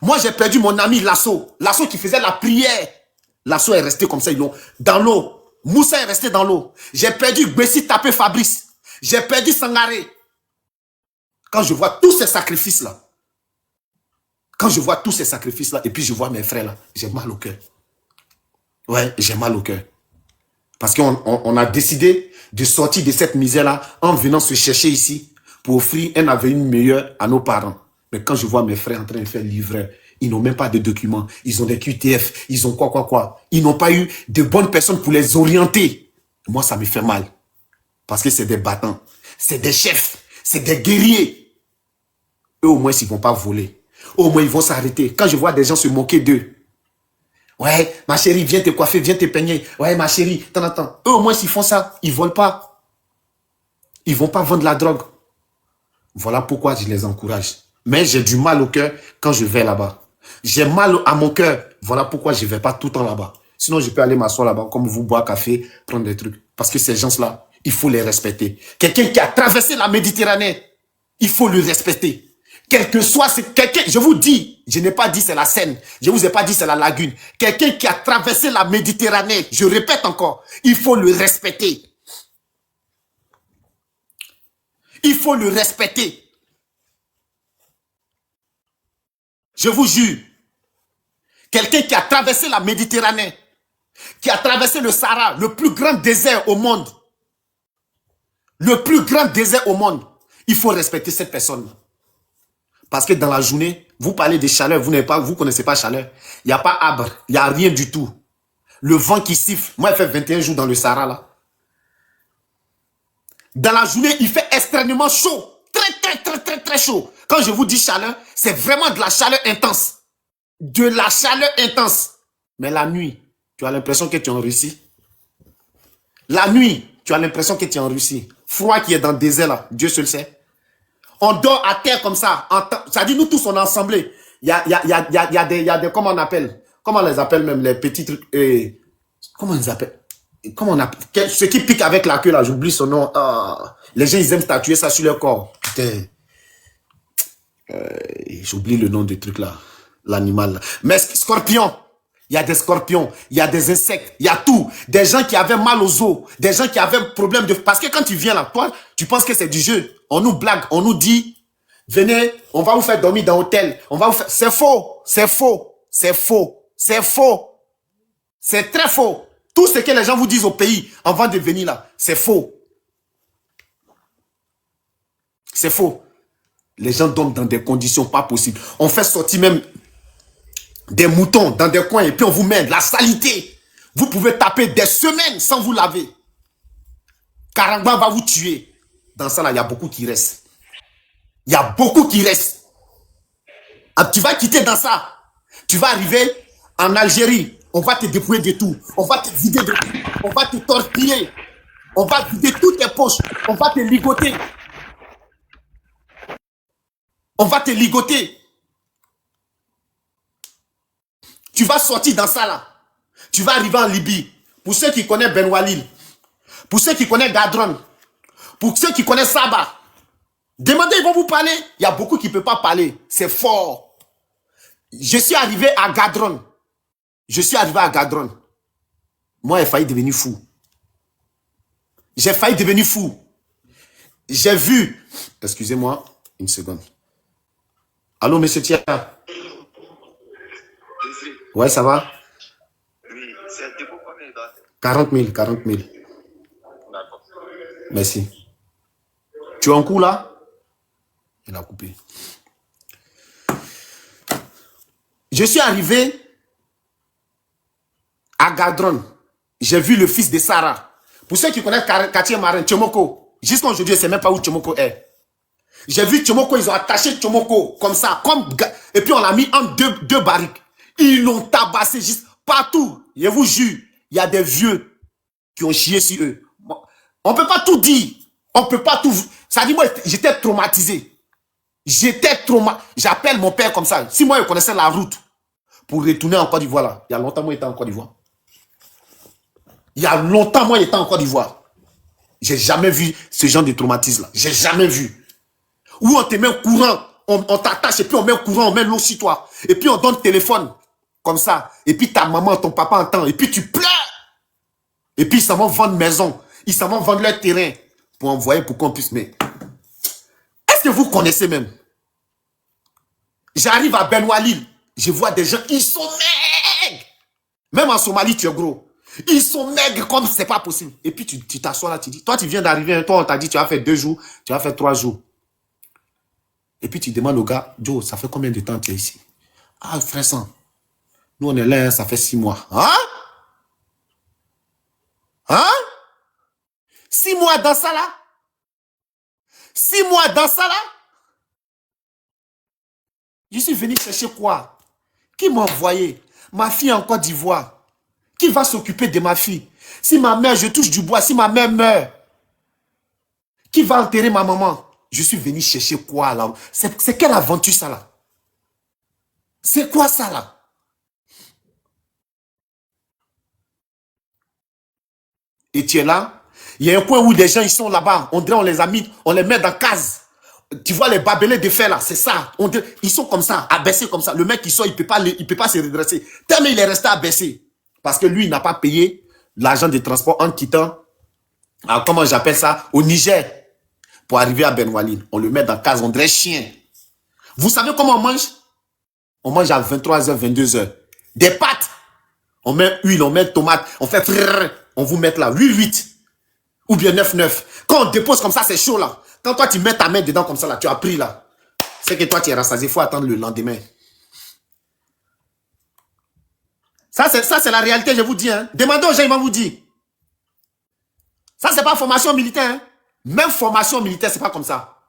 Moi, j'ai perdu mon ami Lasso. Lasso qui faisait la prière. Lasso est resté comme ça, dans l'eau. Moussa est resté dans l'eau. J'ai perdu Bessi Tapé Fabrice. J'ai perdu Sangaré. Quand je vois tous ces sacrifices-là, et puis je vois mes frères là, j'ai mal au cœur. Ouais, j'ai mal au cœur. Parce qu'on a décidé de sortir de cette misère-là en venant se chercher ici pour offrir un avenir meilleur à nos parents. Mais quand je vois mes frères en train de faire livreur, ils n'ont même pas de documents. Ils ont des QTF, ils ont quoi. Ils n'ont pas eu de bonnes personnes pour les orienter. Moi, ça me fait mal. Parce que c'est des battants, c'est des chefs, c'est des guerriers. Eux, au moins, ils ne vont pas voler. Au moins, ils vont s'arrêter. Quand je vois des gens se moquer d'eux, Ouais, ma chérie, viens te coiffer, viens te peigner. Ouais, ma chérie, attends. Eux, au moins, s'ils font ça, ils volent pas. Ils vont pas vendre la drogue. Voilà pourquoi je les encourage. Mais j'ai du mal au cœur quand je vais là-bas. J'ai mal à mon cœur. Voilà pourquoi je ne vais pas tout le temps là-bas. Sinon, je peux aller m'asseoir là-bas, comme vous, boire café, prendre des trucs. Parce que ces gens-là, il faut les respecter. Quelqu'un qui a traversé la Méditerranée, il faut le respecter. Quel que soit, c'est quelqu'un, je vous dis, je n'ai pas dit c'est la Seine, je vous ai pas dit c'est la Lagune. Quelqu'un qui a traversé la Méditerranée, je répète encore, il faut le respecter. Il faut le respecter. Je vous jure, quelqu'un qui a traversé la Méditerranée, qui a traversé le Sahara, le plus grand désert au monde, le plus grand désert au monde, il faut respecter cette personne. Parce que dans la journée, vous parlez de chaleur, vous connaissez pas chaleur. Il n'y a pas arbre, il n'y a rien du tout. Le vent qui siffle. Moi, il fait 21 jours dans le Sahara, là. Dans la journée, il fait extrêmement chaud. Très chaud. Quand je vous dis chaleur, c'est vraiment de la chaleur intense. De la chaleur intense. Mais la nuit, tu as l'impression que tu es en Russie. La nuit, tu as l'impression que tu es en Russie. Froid qui est dans le désert, là. Dieu seul sait. On dort à terre comme ça. Ça dit, nous tous, on est assemblés. Il y a des, comment on appelle? Comment on les appelle même, les petits trucs, comment on les appelle? Comment on appelle? Ce qui pique avec la queue, là, j'oublie son nom. Les gens, ils aiment statuer ça sur leur corps. Putain. J'oublie le nom du truc, là. L'animal, là. Mais scorpion. Il y a des scorpions, il y a des insectes, il y a tout. Des gens qui avaient mal aux os, des gens qui avaient un problème de... Parce que quand tu viens là, toi, tu penses que c'est du jeu. On nous blague, on nous dit, venez, on va vous faire dormir dans l'hôtel. On va vous faire... C'est faux, c'est faux, c'est faux, c'est faux. C'est très faux. Tout ce que les gens vous disent au pays avant de venir là, c'est faux. C'est faux. Les gens dorment dans des conditions pas possibles. On fait sortir même des moutons dans des coins et puis on vous met de la saleté. Vous pouvez taper des semaines sans vous laver. Karangba va vous tuer. Dans ça là, il y a beaucoup qui restent. Il y a beaucoup qui restent. Ah, tu vas quitter dans ça. Tu vas arriver en Algérie. On va te dépouiller de tout. On va te vider de tout. On va te torpiller. On va vider toutes tes poches. On va te ligoter. On va te ligoter. Tu vas sortir dans ça là. Tu vas arriver en Libye. Pour ceux qui connaissent Ben Walil, pour ceux qui connaissent Gadron, pour ceux qui connaissent Saba, demandez, ils vont vous parler. Il y a beaucoup qui ne peuvent pas parler. C'est fort. Je suis arrivé à Gadron. Je suis arrivé à Gadron. Moi, j'ai failli devenir fou. J'ai failli devenir fou. J'ai vu. Excusez-moi, une seconde. Allô, monsieur Tia. Ouais, ça va? Oui, c'est de quoi combien il doit faire? 40 000, 40 000. D'accord. Merci. Tu es en cours là? Il a coupé. Je suis arrivé à Gadron. J'ai vu le fils de Sarah. Pour ceux qui connaissent quartier marin, Tchomoko. Jusqu'à aujourd'hui, je ne sais même pas où Tchomoko est. J'ai vu Tchomoko, ils ont attaché Tchomoko comme ça. Et puis on l'a mis en deux barriques. Ils l'ont tabassé juste partout. Je vous jure, il y a des vieux qui ont chié sur eux. On ne peut pas tout dire. On ne peut pas tout... Ça dit, moi, j'étais traumatisé. J'étais traumatisé. J'appelle mon père comme ça. Si moi, je connaissais la route pour retourner en Côte d'Ivoire, là, il y a longtemps, moi, j'étais en Côte d'Ivoire. Il y a longtemps, moi, j'étais en Côte d'Ivoire. J'ai jamais vu ce genre de traumatisme-là. J'ai jamais vu. Où on te met au courant, on t'attache et puis on met au courant, on met l'eau sur toi. Et puis on donne le téléphone. Comme ça. Et puis ta maman, ton papa entend. Et puis tu pleures. Et puis ils s'en vont vendre maison. Ils s'en vont vendre leur terrain. Pour envoyer pour qu'on puisse... Mais est-ce que vous connaissez même? J'arrive à Ben Walil. Je vois des gens, ils sont maigres. Même en Somalie, tu es gros. Ils sont maigres comme c'est pas possible. Et puis tu t'assois là, tu dis, toi tu viens d'arriver, toi on t'a dit tu vas faire 2 jours, tu vas faire 3 jours. Et puis tu demandes au gars, Joe, ça fait combien de temps tu es ici? Ah, frère sang. Nous, on est là, ça fait 6 mois. Hein? Hein? 6 mois dans ça là? 6 mois dans ça là? Je suis venu chercher quoi? Qui m'a envoyé? Ma fille est en Côte d'Ivoire. Qui va s'occuper de ma fille? Si ma mère, je touche du bois, si ma mère meurt, qui va enterrer ma maman? Je suis venu chercher quoi là? C'est quelle aventure ça là? C'est quoi ça là? Et tu es là? Il y a un coin où des gens ils sont là-bas. On dirait on les a mis, on les met dans case. Tu vois les barbelés de fer là, c'est ça. Ils sont comme ça, abaissés comme ça. Le mec qui sort, il peut pas se redresser. Tellement il est resté abaissé. Parce que lui, il n'a pas payé l'argent de transport en quittant, comment j'appelle ça, au Niger, pour arriver à Ben Walid. On le met dans case, on dirait chien. Vous savez comment on mange? On mange à 23h, 22h. Des pâtes. On met huile, on met tomate, on fait frrrr, on vous met là, 8-8. Ou bien 9-9. Quand on dépose comme ça, c'est chaud là. Quand toi, tu mets ta main dedans comme ça là, tu as pris là. C'est que toi, tu es rassasié, il faut attendre le lendemain. Ça, c'est la réalité, je vous dis. Hein. Demandez aux gens, ils vont vous dire. Ça, c'est pas formation militaire. Hein. Même formation militaire, c'est pas comme ça.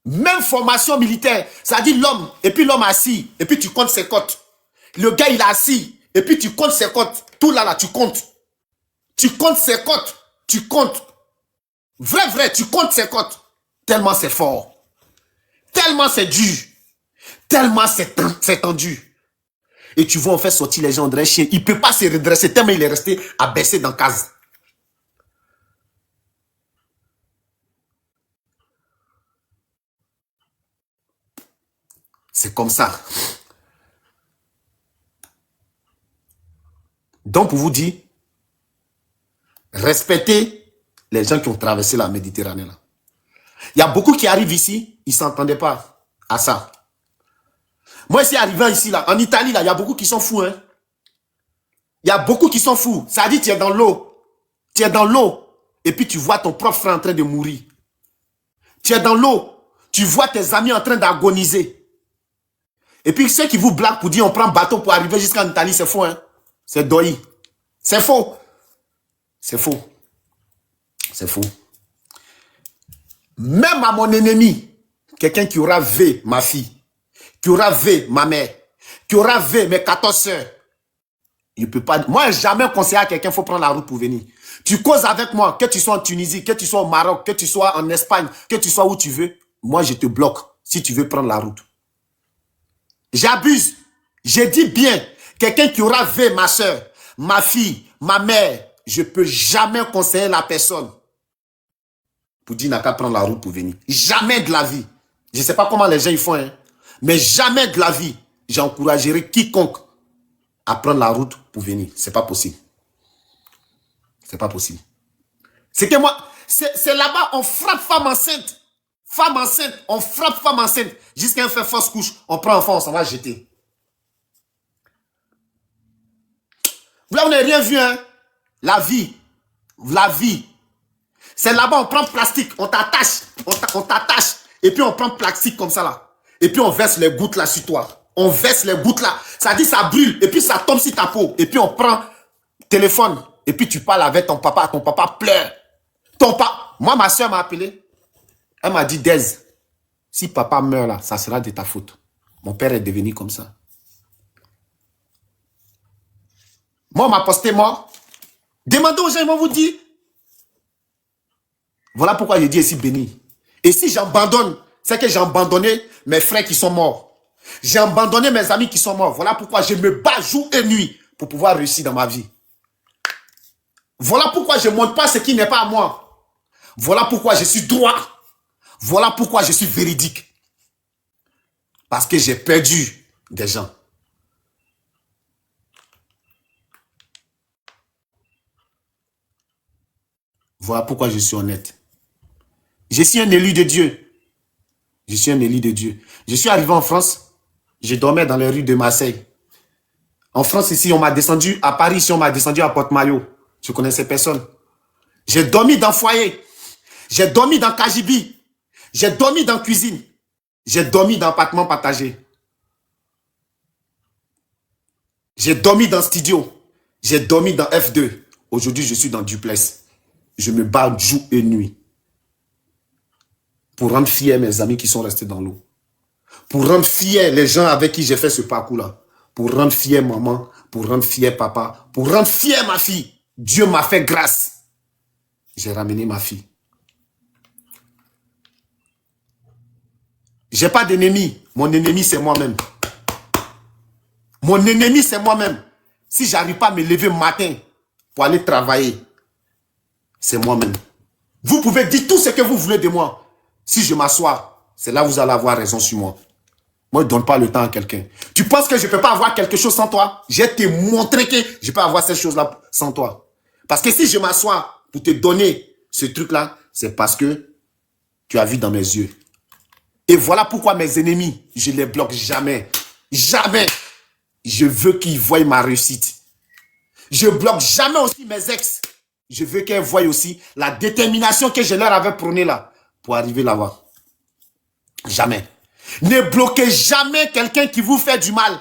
Même formation militaire, ça dit l'homme, et puis l'homme assis, et puis tu comptes ses côtes. Le gars, il est assis, et puis tu comptes ses côtes. Tout là, tu comptes. Tu comptes ses côtes. Tu comptes. Vrai, tu comptes ses côtes. Tellement c'est fort. Tellement c'est dur. Tellement c'est tendu. Et tu vois, on fait sortir les gens de chien. Il ne peut pas se redresser tellement il est resté abaissé dans la case. C'est comme ça. Donc, pour vous dire, respectez les gens qui ont traversé la Méditerranée. Là. Il y a beaucoup qui arrivent ici, ils ne s'entendaient pas à ça. Moi, ici, arrivant ici, là, en Italie, là, il y a beaucoup qui sont fous. Hein. Il y a beaucoup qui sont fous. Ça dit, tu es dans l'eau. Tu es dans l'eau. Et puis, tu vois ton propre frère en train de mourir. Tu es dans l'eau. Tu vois tes amis en train d'agoniser. Et puis, ceux qui vous blaguent pour dire on prend bateau pour arriver jusqu'en Italie, c'est faux. Hein. C'est doi. C'est faux. C'est faux. C'est faux. Même à mon ennemi, quelqu'un qui aura vu ma fille, qui aura vu ma mère, qui aura vu mes 14 soeurs, il peut pas. Moi, jamais conseillé à quelqu'un, il faut prendre la route pour venir. Tu causes avec moi, que tu sois en Tunisie, que tu sois au Maroc, que tu sois en Espagne, que tu sois où tu veux. Moi, je te bloque si tu veux prendre la route. J'abuse. J'ai dit bien, quelqu'un qui aura vu ma soeur, ma fille, ma mère, je ne peux jamais conseiller la personne pour dire n'a qu'à prendre la route pour venir. Jamais de la vie. Je ne sais pas comment les gens y font, hein, mais jamais de la vie, j'encouragerai quiconque à prendre la route pour venir. C'est pas possible. C'est pas possible. C'est que moi, c'est là-bas, on frappe femme enceinte. Femme enceinte, on frappe femme enceinte. Jusqu'à un fait fausse couche, on prend enfant, on s'en va jeter. Là, on n'a rien vu, hein. La vie. La vie. C'est là-bas, on prend plastique, on t'attache. On t'attache. Et puis, on prend plastique comme ça, là. Et puis, on verse les gouttes là sur toi. On verse les gouttes là. Ça dit, ça brûle. Et puis, ça tombe sur ta peau. Et puis, on prend téléphone. Et puis, tu parles avec ton papa. Ton papa pleure. Moi, ma soeur m'a appelé. Elle m'a dit, Dez, si papa meurt là, ça sera de ta faute. Mon père est devenu comme ça. Moi, on m'a posté mort. Demandez aux gens, ils vont vous dire. Voilà pourquoi je dis ici béni. Et si j'abandonne, c'est que j'ai abandonné mes frères qui sont morts. J'ai abandonné mes amis qui sont morts. Voilà pourquoi je me bats jour et nuit pour pouvoir réussir dans ma vie. Voilà pourquoi je ne montre pas ce qui n'est pas à moi. Voilà pourquoi je suis droit. Voilà pourquoi je suis véridique. Parce que j'ai perdu des gens. Voilà pourquoi je suis honnête. Je suis un élu de Dieu. Je suis un élu de Dieu. Je suis arrivé en France. Je dormais dans les rues de Marseille. En France, ici, on m'a descendu. À Paris, ici, on m'a descendu à Porte-Maillot. Je connaissais personne. J'ai dormi dans le foyer. J'ai dormi dans Kajibi. J'ai dormi dans la cuisine. J'ai dormi dans l'appartement partagé. J'ai dormi dans le studio. J'ai dormi dans F2. Aujourd'hui, je suis dans Duplex. Je me bats jour et nuit. Pour rendre fiers mes amis qui sont restés dans l'eau. Pour rendre fiers les gens avec qui j'ai fait ce parcours-là. pour rendre fier maman, pour rendre fier papa, pour rendre fier ma fille. Dieu m'a fait grâce. J'ai ramené ma fille. J'ai pas d'ennemi. Mon ennemi, c'est moi-même. Mon ennemi, c'est moi-même. Si j'arrive pas à me lever matin pour aller travailler, c'est moi-même. Vous pouvez dire tout ce que vous voulez de moi. Si je m'assois, c'est là que vous allez avoir raison sur moi. Moi, je ne donne pas le temps à quelqu'un. Tu penses que je ne peux pas avoir quelque chose sans toi? Je vais te montrer que je peux avoir cette chose-là sans toi. Parce que si je m'assois pour te donner ce truc-là, c'est parce que tu as vu dans mes yeux. Et voilà pourquoi mes ennemis, je ne les bloque jamais. Jamais. Je veux qu'ils voient ma réussite. Je ne bloque jamais aussi mes ex. Je veux qu'elles voient aussi la détermination que je leur avais prônée là pour arriver là-bas. Jamais. Ne bloquez jamais quelqu'un qui vous fait du mal.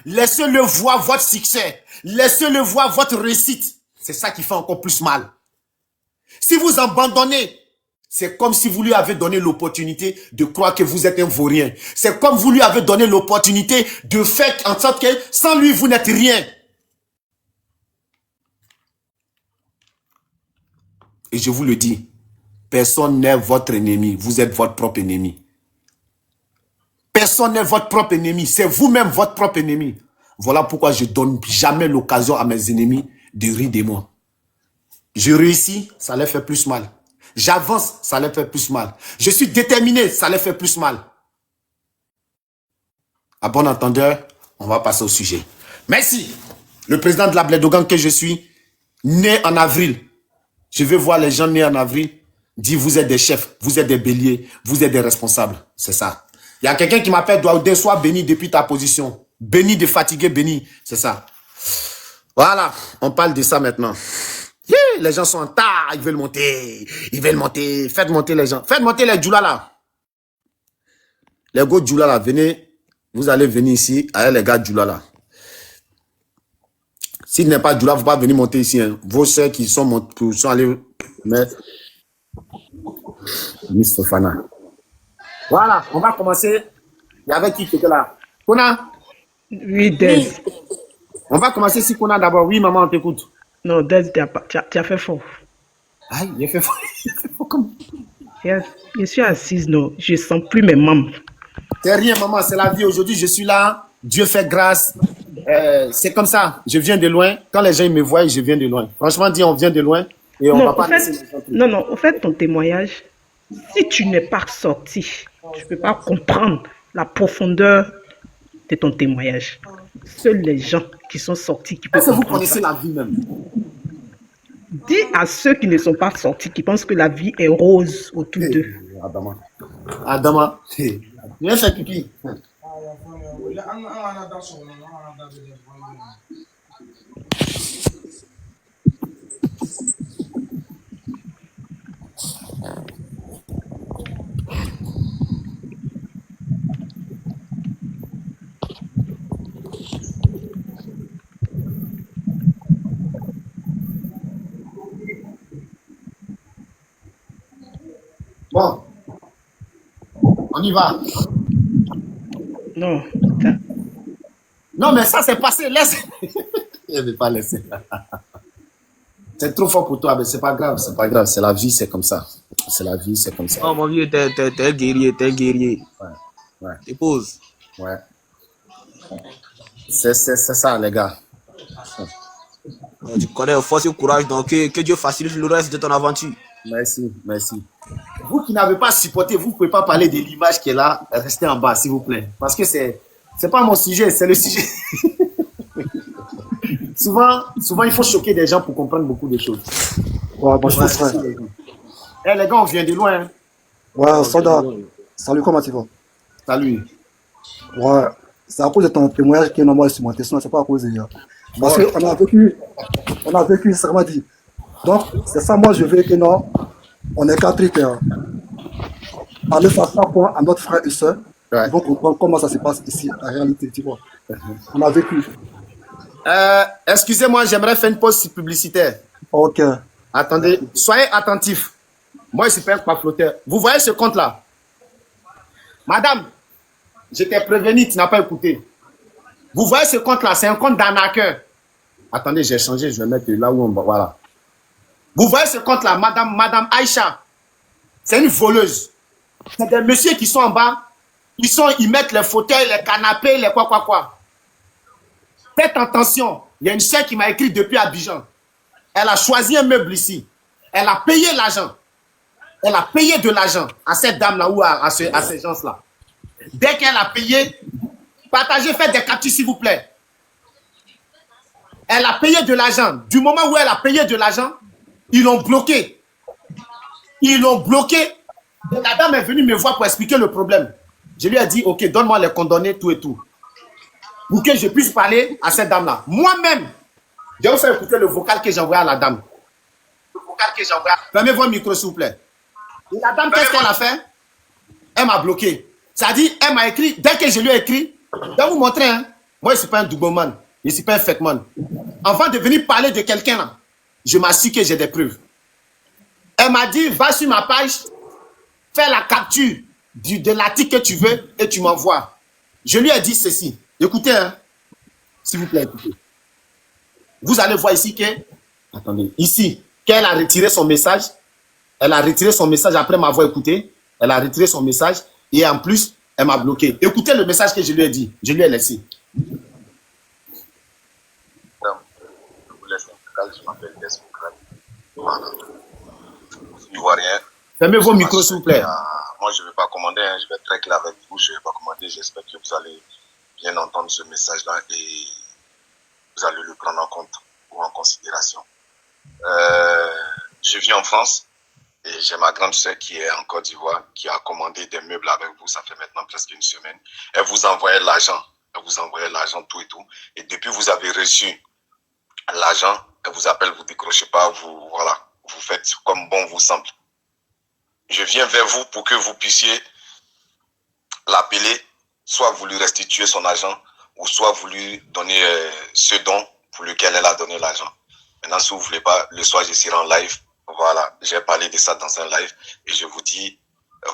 Laissez-le voir votre succès. Laissez-le voir votre réussite. C'est ça qui fait encore plus mal. Si vous abandonnez, c'est comme si vous lui avez donné l'opportunité de croire que vous êtes un vaurien. C'est comme vous lui avez donné l'opportunité de faire en sorte que sans lui, vous n'êtes rien. Et je vous le dis, personne n'est votre ennemi. Vous êtes votre propre ennemi. Personne n'est votre propre ennemi. C'est vous-même votre propre ennemi. Voilà pourquoi je ne donne jamais l'occasion à mes ennemis de rire de moi. Je réussis, ça les fait plus mal. J'avance, ça les fait plus mal. Je suis déterminé, ça les fait plus mal. À bon entendeur, on va passer au sujet. Merci. Le président de la Blédogan que je suis, né en avril. Je veux voir les gens nés en avril dire vous êtes des chefs, vous êtes des béliers, vous êtes des responsables. C'est ça. Il y a quelqu'un qui m'appelle Douaoudé, sois béni depuis ta position. Béni de fatigué, béni. C'est ça. Voilà, on parle de ça maintenant. Yeah, les gens sont en tas, ils veulent monter. Ils veulent monter. Faites monter les gens. Faites monter les Djoula là. Les gars Djoula là, venez. Vous allez venir ici avec les gars Djoula là. S'il n'est pas Djoula, vous ne pouvez pas venir monter ici. Hein. Vos soeurs qui sont allés mettre Miss Fofana. Voilà, on va commencer. Il y avait qui était là? Kona? Oui, Des. On va commencer si Kona d'abord. Oui, maman, on t'écoute. Non, Des, tu as fait fort. Aïe, il a fait fort. Comme... Je suis assise, non. Je ne sens plus mes membres. C'est rien, maman, c'est la vie. Aujourd'hui, je suis là. Dieu fait grâce. C'est comme ça. Je viens de loin. Quand les gens me voient, je viens de loin. Franchement, dit, on vient de loin. Et on Non, va pas au fait, ton témoignage, si tu n'es pas sorti, tu ne peux pas comprendre la profondeur de ton témoignage. Seuls les gens qui sont sortis qui peuvent Est-ce que vous comprendre connaissez ça. la vie même? Dis à ceux qui ne sont pas sortis, qui pensent que la vie est rose autour d'eux. Adama. Adama. Viens faire pipi. Bon, on y va. Non. Non, mais ça, c'est passé. Laisse. Je ne vais pas laisser. C'est trop fort pour toi, mais c'est pas grave. C'est pas grave. C'est la vie, c'est comme ça. C'est la vie, c'est comme ça. Oh mon vieux, t'es guerrier, t'es guerrier. Ouais. Dépose. Ouais. C'est ça, les gars. Tu connais force et courage, donc que Dieu facilite le reste de ton aventure. Merci, merci. Vous qui n'avez pas supporté, vous ne pouvez pas parler de l'image qui est là. Restez en bas, s'il vous plaît. Parce que c'est pas mon sujet, c'est le sujet. souvent, il faut choquer des gens pour comprendre beaucoup de choses. Ouais, bonjour frère. Eh, les gars, on vient de loin. Hein. Ouais, soldat. Salut, comment tu vas? Salut. Ouais, c'est à cause de ton témoignage qui est normal sur moi. Sinon, c'est pas à cause de hier. Parce qu'on a vécu, ça m'a dit. Donc, c'est ça, moi, je veux que non, on est quatre critères. Aller faire ça à notre frère et soeur. Ouais. Ils vont comprendre comment ça se passe ici, en réalité, tu vois. On a vécu. Excusez-moi, j'aimerais faire une pause publicitaire. Ok. Attendez, soyez attentifs. Moi, je suis pas un flotteur. Vous voyez ce compte-là? Madame, je t'ai prévenu, tu n'as pas écouté. Vous voyez ce compte-là, c'est un compte d'arnaqueur. Attendez, j'ai changé, je vais mettre là où on va. Voilà. Vous voyez ce compte-là, Madame Aïcha. C'est une voleuse. C'est des messieurs qui sont en bas. Ils mettent les fauteuils, les canapés, les quoi. Faites attention. Il y a une sœur qui m'a écrit depuis Abidjan. Elle a choisi un meuble ici. Elle a payé l'argent. Elle a payé de l'argent à cette dame-là ou à ces gens-là. Dès qu'elle a payé, partagez, faites des captures s'il vous plaît. Elle a payé de l'argent. Du moment où elle a payé de l'argent, ils l'ont bloqué. Ils l'ont bloqué. La dame est venue me voir pour expliquer le problème. Je lui ai dit, ok, donne-moi les condamnés, tout et tout. Pour que je puisse parler à cette dame-là. Moi-même, je vais vous faire écouter le vocal que j'ai envoyé à la dame. Le vocal que j'ai envoyé. Fermez votre micro, s'il vous plaît. Et la dame, qu'est-ce qu'elle a fait? Elle m'a bloqué. C'est-à-dire, elle m'a écrit, dès que je lui ai écrit, je vais vous montrer, hein. Moi, je ne suis pas un double-man. Je ne suis pas un fake man. Avant de venir parler de quelqu'un, là, je m'assure que j'ai des preuves. Elle m'a dit, va sur ma page, fais la capture de l'article que tu veux et tu m'envoies. Je lui ai dit ceci. Écoutez, hein, s'il vous plaît, écoutez. Vous allez voir ici que, attendez, ici, qu'elle a retiré son message. Elle a retiré son message après m'avoir écouté. Elle a retiré son message et en plus, elle m'a bloqué. Écoutez le message que je lui ai dit. Je lui ai laissé. Je vous laisse un vocal, je m'appelle Desmocrate. Voilà. Ivoirien. Fermez vos micros, s'il vous plaît. Moi, je ne vais pas commander, hein, je vais être très clair avec vous, je ne vais pas commander. J'espère que vous allez bien entendre ce message-là et vous allez le prendre en compte ou en considération. Je vis en France et j'ai ma grande sœur qui est en Côte d'Ivoire, qui a commandé des meubles avec vous, ça fait maintenant presque une semaine. Elle vous envoyait l'argent, tout et tout. Et depuis vous avez reçu l'argent, elle vous appelle, vous décrochez pas, vous faites comme bon vous semble. Je viens vers vous pour que vous puissiez l'appeler, soit vous lui restituez son argent, ou soit vous lui donnez ce don pour lequel elle a donné l'argent. Maintenant, si vous ne voulez pas, le soir, je serai en live. Voilà, j'ai parlé de ça dans un live et je vous dis,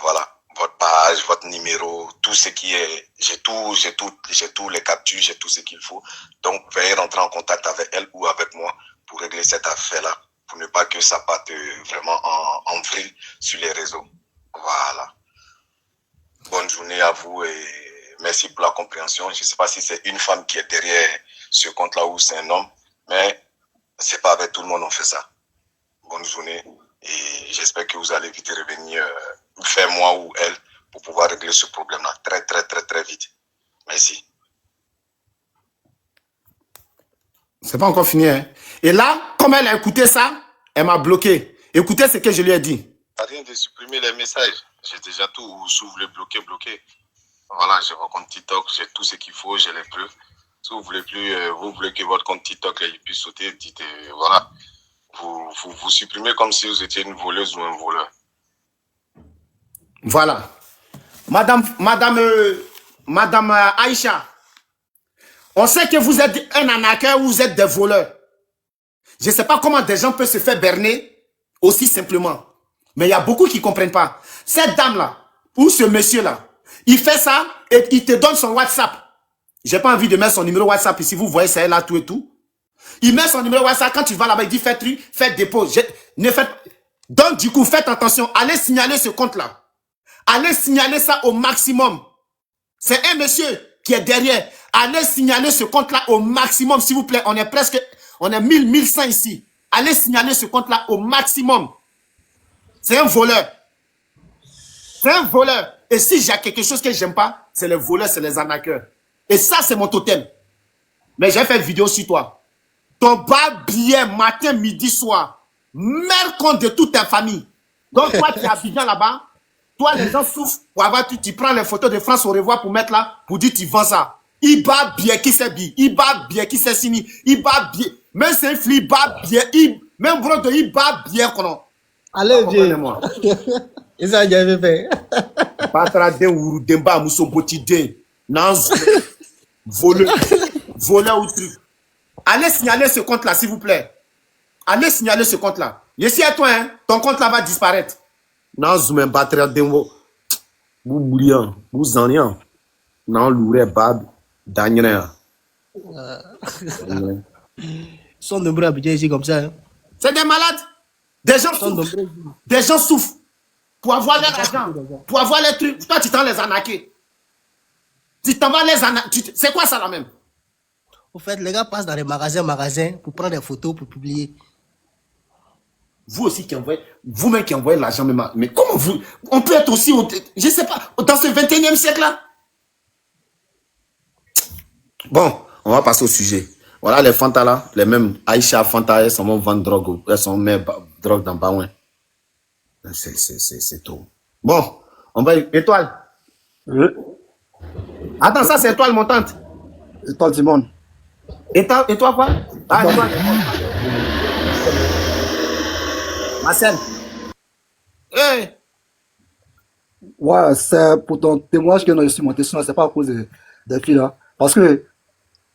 voilà, votre page, votre numéro, tout ce qui est, j'ai tous les captures, j'ai tout ce qu'il faut. Donc, veuillez rentrer en contact avec elle ou avec moi pour régler cette affaire-là, pour ne pas que ça parte vraiment en vrille sur les réseaux. Voilà. Bonne journée à vous et merci pour la compréhension. Je ne sais pas si c'est une femme qui est derrière ce compte-là ou c'est un homme, mais c'est pas avec tout le monde on fait ça. Bonne journée et j'espère que vous allez vite revenir vers moi ou elle pour pouvoir régler ce problème-là très vite. Merci. C'est pas encore fini, hein. Et là, comme elle a écouté ça, elle m'a bloqué. Écoutez ce que je lui ai dit. Rien de supprimer les messages. J'ai déjà tout. Si vous voulez bloquer. Voilà, j'ai votre compte TikTok, j'ai tout ce qu'il faut, j'ai les preuves. Si vous voulez plus, vous voulez que votre compte TikTok là, il puisse sauter, dites voilà. Vous supprimez comme si vous étiez une voleuse ou un voleur. Voilà. Madame Aïcha, on sait que vous êtes un arnaqueur ou vous êtes des voleurs. Je ne sais pas comment des gens peuvent se faire berner aussi simplement. Mais il y a beaucoup qui ne comprennent pas. Cette dame-là, ou ce monsieur-là, il fait ça et il te donne son WhatsApp. Je n'ai pas envie de mettre son numéro WhatsApp ici. Vous voyez, c'est là, tout et tout. Il met son numéro WhatsApp. Quand tu vas là-bas, il dit faites truc, faites dépôt. Donc, du coup, faites attention. Allez signaler ce compte-là. Allez signaler ça au maximum. C'est un monsieur qui est derrière. Allez signaler ce compte-là au maximum, s'il vous plaît. On est 1000, 1100 ici. Allez signaler ce compte-là au maximum. C'est un voleur. C'est un voleur. Et si j'ai quelque chose que j'aime pas, c'est les voleurs, c'est les arnaqueurs. Et ça, c'est mon totem. Mais j'ai fait une vidéo sur toi. Ton bas billet, matin, midi, soir. Mère compte de toute ta famille. Donc, toi, tu es à Abidjan là-bas. Toi, les gens souffrent pour avoir, tu prends les photos de France au revoir pour mettre là, pour dire tu vends ça. Il bat bien qui c'est bien. Il bat bien qui c'est signé. Il bat bien. Même c'est un flic, il bat bien. Même Brodo, il bat bien. Allez, vieux. Et ça, j'avais fait. Patra de ou demba muso boti de. Non, voleur ou truc. Allez signaler ce compte-là, s'il vous plaît. Allez signaler ce compte-là. Je suis à toi, hein. Ton compte-là va disparaître. Non, zoom battre de vous. Vous bouillant, vous en rien. Non, l'ouré bab, d'agnerin. Ils sont nombreux à Abidjan ici comme ça. Hein. C'est des malades. Des gens Ils sont souffrent. nombreux. Des gens souffrent pour avoir leur argent, pour avoir les trucs. Toi, tu t'en les arnaquer. Tu t'en vas les arnaquer. C'est quoi ça là même? Au fait, les gars passent dans les magasins pour prendre des photos, pour publier. Vous aussi qui envoyez, vous-même qui envoyez l'argent, mais comment vous, on peut être aussi, je sais pas, dans ce 21e siècle là. Bon, on va passer au sujet. Voilà les Fanta là, les mêmes Aïcha Fanta, elles sont vendre drogue, elles sont mettre drogue dans Baouin. C'est tout. Bon, on va étoile. Oui. Attends, ça c'est étoile montante. Étoile du monde. Étoile quoi? Ah, étoile. Marcel. Hey. Ouais, c'est pour ton témoignage que je suis monté, sinon c'est pas à cause des filles là. Parce que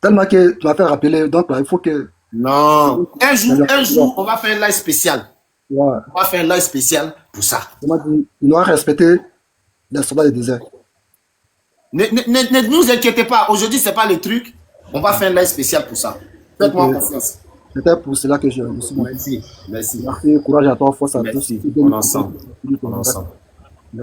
tellement que tu m'as fait rappeler, donc là, il faut que. Non. Un jour, on va faire un live spécial. Ouais. On va faire un live spécial pour ça. Il m'a dit, il doit respecter les soldats du désert. Ne vous inquiétez pas. Aujourd'hui, c'est pas le truc. On va faire un live spécial pour ça. Faites-moi confiance. C'était pour cela que je me suis monté. Merci. Merci. Merci, courage à toi, force à tous. Merci. On est ensemble. On est ensemble.